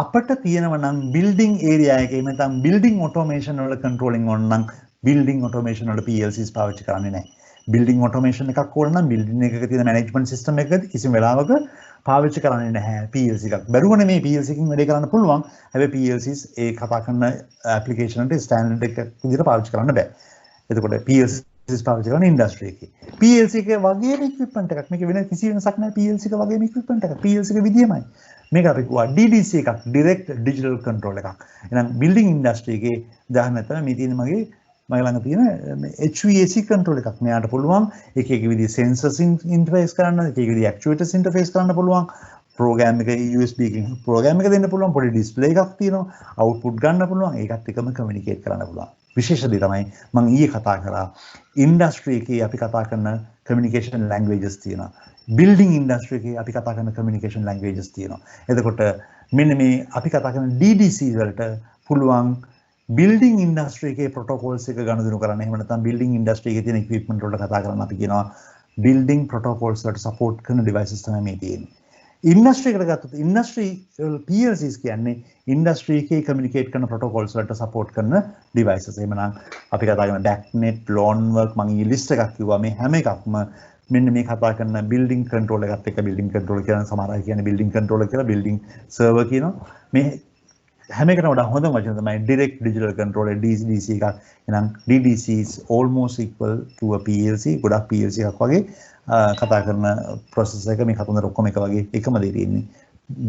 [SPEAKER 1] අපිට තියෙනවා නම් building area එකේ නැත්නම් building automation වල controlling ඕන නම් building automation වල PLCs පාවිච්චි කරන්නේ නැහැ. building automation එකක් ඕන නම් building එකක තියෙන management system එකකදී කිසිම වෙලාවක පාවිච්චි කරන්නේ නැහැ PLC එකක්. බැරුවනේ මේ PLC එකකින් වැඩේ කරන්න පුළුවන්. හැබැයි PLCs ඒ කතා කරන application එකට standard එකක් විදිහට පාවිච්චි කරන්න බෑ. එතකොට PLCs පාවිච්චි කරන industry එකේ. PLC එක වගේම equipment එකක්. මේක වෙන කිසි වෙනසක් නැහැ PLC එක වගේම equipment එකක්. PLC එක විදියමයි. මේක අපි කිව්වා DDC එකක් direct digital control එකක්. එහෙනම් building industry එකේ උදාහරණයක් තමයි මේ තියෙන මගේ ළඟ තියෙන HVAC control එකක්. මෙයාට පුළුවන් එක එක විදිහේ sensors interface කරන්න, එක එක විදිහේ actuators interface කරන්න පුළුවන්. program එක USB එකකින් program එක දෙන්න පුළුවන්. පොඩි display එකක් තියෙනවා. output ගන්න පුළුවන්. ඒකත් එක්කම communicate කරන්න පුළුවන්. විශේෂ දේ තමයි මම ඊයේ කතා කරා industry එකේ අපි කතා කරන communication languages තියෙනවා. building industry එකේ අපි කතා කරන communication languages තියෙනවා. එතකොට මෙන්න මේ අපි කතා කරන DDC වලට පුළුවන් building industry එකේ protocols එක ගනුදෙනු කරන්න. එහෙම නැත්නම් building industry එකේ තියෙන equipment වලට කතා කරන්න අපි කියනවා building protocols වලට support කරන devices තමයි මේ තියෙන්නේ. industry එකට ගත්තොත් industry PLCs කියන්නේ industry එකේ communicate කරන protocols වලට support කරන devices. එහෙමනම් අපි කතා කරන DACnet, LoanWork මම ඊ list එකක් කිව්වා. මේ හැම එකක්ම මෙන්න මේ කතා කරන building control එකත් එක්ක building control කියන සමහර අය කියන්නේ building controller කියලා building server කියනවා. මේ හැම එකටම වඩා හොඳම වචන තමයි direct digital controller DDC එකක්. එහෙනම් DDC is almost equal to a PLC. ගොඩක් PLC එකක් වගේ කතා කරන process එක මේ කතන්දර ඔක්කොම එක වගේ එකම දේ තියෙන්නේ.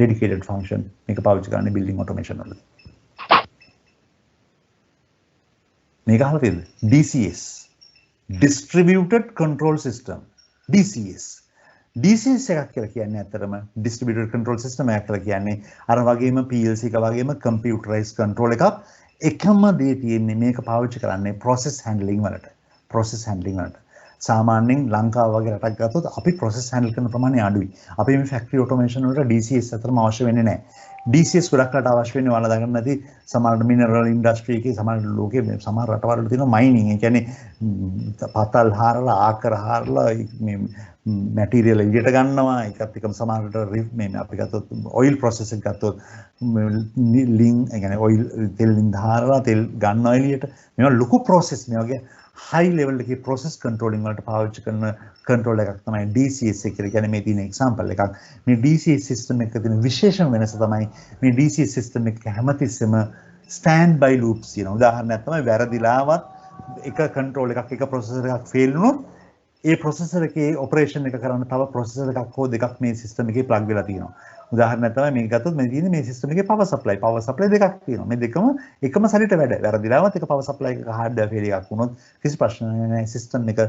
[SPEAKER 1] dedicated function මේක පාවිච්චි කරන්නේ building automation වලදී. මේක අහලා තියෙද? DCS distributed control system. DCS එකක් කියලා කියන්නේ ඇත්තටම distributed control system එකක් කියලා කියන්නේ අර වගේම PLC එක වගේම computerized control එකක්. එකම දේ තියෙන්නේ මේක පාවිච්චි කරන්නේ process handling වලට. සාමාන්‍යයෙන් ලංකාව වගේ රටක් ගත්තොත් අපි process handle කරන ප්‍රමාණය අඩුයි. අපි මේ factory automation වලට DCS අතරම අවශ්‍ය වෙන්නේ නැහැ. DCS ගොඩක් රට අවශ්‍ය වෙන්නේ ඔයාලා දන්න නැති සමහර මිනරල් ඉන්ඩස්ට්‍රි එකේ සමහර ලෝකේ සමහර රටවල් වල තියෙන මයිනින්. ඒ කියන්නේ පතල් හාරලා ආකර හාරලා මේ මැටීරියල් එළියට ගන්නවා. ඒකත් එක්කම සමහරට මේ අපි ගත්තොත් ඔයිල් ප්‍රොසෙස් එක ගත්තොත් ලින් ඒ කියන්නේ ඔයිල් තෙල් හාරලා තෙල් ගන්නවා එළියට. මේවා ලොකු ප්‍රොසෙස්. මේ වගේ high level එකේ process controlling වලට පාවිච්චි කරන control එකක් තමයි DCS එක කියලා. කියන්නේ මේ තියෙන example එකක්. මේ DCS system එකක තියෙන විශේෂම වෙනස තමයි මේ DCS system එක හැමතිස්සෙම standby loops තියෙනවා. උදාහරණයක් තමයි වැරදිලාවත් එක control එකක් එක processor එකක් fail වුණොත් ඒ processor එකේ operation එක කරන්න තව processor එකක් හෝ දෙකක් මේ system එකේ plug වෙලා තියෙනවා. උදාහරණයක් තමයි මේක ගත්තොත් මේ තියෙන්නේ මේ system එකේ power supply දෙකක් තියෙනවා. මේ දෙකම එකම සැරේට වැඩ. වැරදිලාවත් එක power supply එකක hardware fail එකක් වුණොත් කිසි ප්‍රශ්නයක් නැහැ. system එක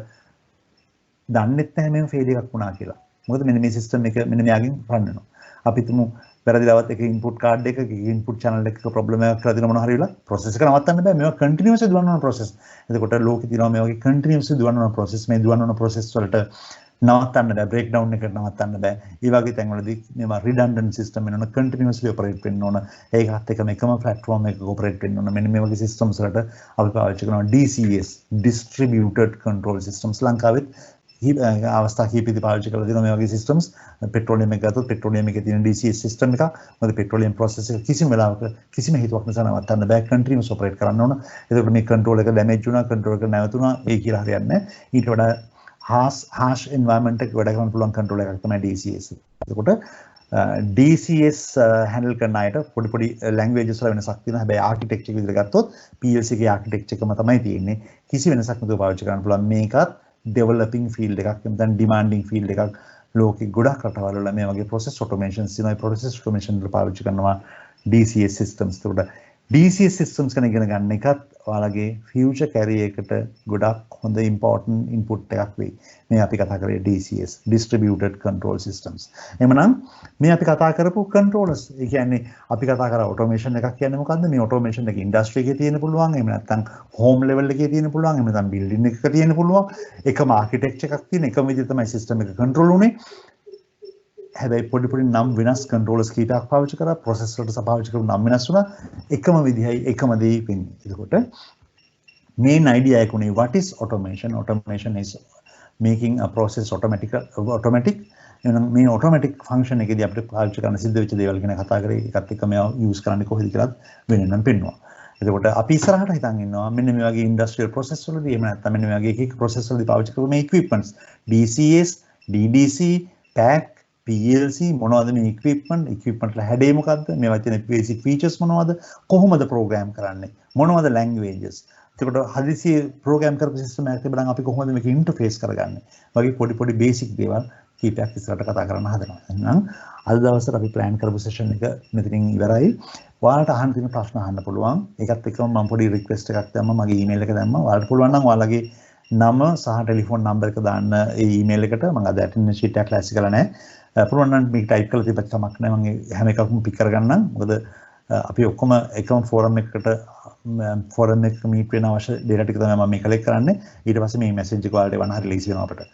[SPEAKER 1] දන්නෙත් නැහැ මේ fail එකක් වුණා කියලා. මොකද මෙන්න මේ system එක මෙන්න මෙයාගෙන් run වෙනවා. අපි තුමු වැරදිලාවත් එක input card එකක input channel එකක problem එකක් කරලා දින මොනවා හරි වෙලා process එක නවත්තන්න බෑ. මේවා continuously දුවන ඕන process. එතකොට ලෝකේ තියෙනවා මේ වගේ continuously දුවන ඕන process. මේ දුවන ඕන process වලට නවත්තන්න බෑ, breakdown එකට නවත්තන්න බෑ. ඒ වගේ තැන්වලදී මේවා redundant system වෙනවා, continuously operate වෙන්න ඕන. ඒකත් එක්කම එකම platform එකක operate වෙන්න ඕන. මෙන්න මේ වගේ systems වලට අපි පාවිච්චි කරනවා DCS distributed control systems. ලංකාවෙත් අවස්ථා කීපෙදී පාවිච්චි කරලා තියෙනවා මේ වගේ systems. petroleum එක ගත්තොත් petroleum එකේ තියෙන DCS system එක. මොකද petroleum process එක කිසිම වෙලාවක කිසිම හේතුවක් නිසා නවත්තන්න බෑ, continuous operate කරන්න ඕන. ඒකට මේ control එක damage වුණා, control එක නැවතුණා, ඒ කියලා හරියන්නේ නැහැ. ඊට වඩා harsh environment එක වැඩ කරන්න පුළුවන් control එකක් තමයි DCS. එතකොට DCS handle කරන අයට පොඩි languages වල වෙනසක් තියෙනවා. හැබැයි architecture එක විදිහට ගත්තොත් PLC එකේ architecture එකම තමයි තියෙන්නේ. කිසි වෙනසක් නැතුව පාවිච්චි කරන්න පුළුවන්. මේකත් developing field එකක්, නැත්නම් demanding field එකක්. ලෝකෙ ගොඩක් රටවල් වල මේ වගේ process automations තියෙනවා. process automation වල පාවිච්චි කරනවා DCS systems. එතකොට DCS systems ගැන ඉගෙන ගන්න එකත් ඔයාලගේ future career එකට ගොඩක් හොඳ important input එකක් වෙයි. මේ අපි කතා කරේ DCS distributed control systems. එhmenan මේ අපි කතා කරපු controllers. ඒ කියන්නේ අපි කතා කරා automation එකක් කියන්නේ මොකද්ද? මේ automation එක industry එකේ තියෙන පුළුවන්. එහෙම නැත්නම් home level එකේ තියෙන පුළුවන්. එහෙම නැත්නම් building එකක තියෙන පුළුවන්. එකම architecture එකක් තියෙන එකම විදිහට තමයි system එක control උනේ. හැබැයි පොඩි පොඩි නම් වෙනස් කන්ට්‍රෝලර්ස් කීපයක් පාවිච්චි කරා ප්‍රොසෙසර් වලට පාවිච්චි කරපු නම් වෙනස් වුණා එකම විදිහයි එකම දේ වෙන්නේ. එතකොට main idea එක උනේ what is automation? Automation is making a process automatic. එහෙනම් මේ automatic function එකේදී අපිට පාවිච්චි කරන්න සිද්ධ වෙච්ච දේවල් ගැන කතා කරේ ඒකත් එක්ක මේවා use කරන්නේ කොහොමද කියලා වෙන නම් පෙන්නවා. එතකොට අපි ඉස්සරහට හිතන් ඉන්නවා මෙන්න මේ වගේ industrial process වලදී එහෙම නැත්නම් මෙන්න මේ වගේ එක process වලදී පාවිච්චි කරපු මේ equipments DCS, DDC, PAC, PLC මොනවද මේ equipment වල හැඩේ මොකද්ද? මේවා තියෙන basic features මොනවද? කොහොමද program කරන්නේ? මොනවද languages? එතකොට හදිසියේ program කරපු system එකක් තිබුණාම අපි කොහොමද මේක interface කරගන්නේ? වගේ පොඩි basic දේවල් කීපයක් ඉස්සරහට කතා කරන්න හදනවා. එහෙනම් අද දවසට අපි plan කරපු session එක මෙතනින් ඉවරයි. ඔයාලට අහන්න තියෙන ප්‍රශ්න අහන්න පුළුවන්. ඒකත් එක්කම මම පොඩි request එකක් දැම්මා මගේ email එක දැම්මා. ඔයාලට පුළුවන් නම් ඔයාලගේ නම සහ ටෙලිෆෝන් නම්බර් එක දාන්න ඒ email එකට. මම අද attendance sheet එක class කරලා නැහැ. පුළුවන් නම් මේක type කරලා තිබ්බත් කමක් නැහැ. මම හැම එකක්ම pick කරගන්නම්. මොකද අපි ඔක්කොම එකම forum එකකට forum එක meet වෙන අවශ්‍ය data ටික තමයි මම මේ collect කරන්නේ. ඊට පස්සේ මේ message එක ඔයාලට එවන්න හරි ලීසි වෙනවා අපිට.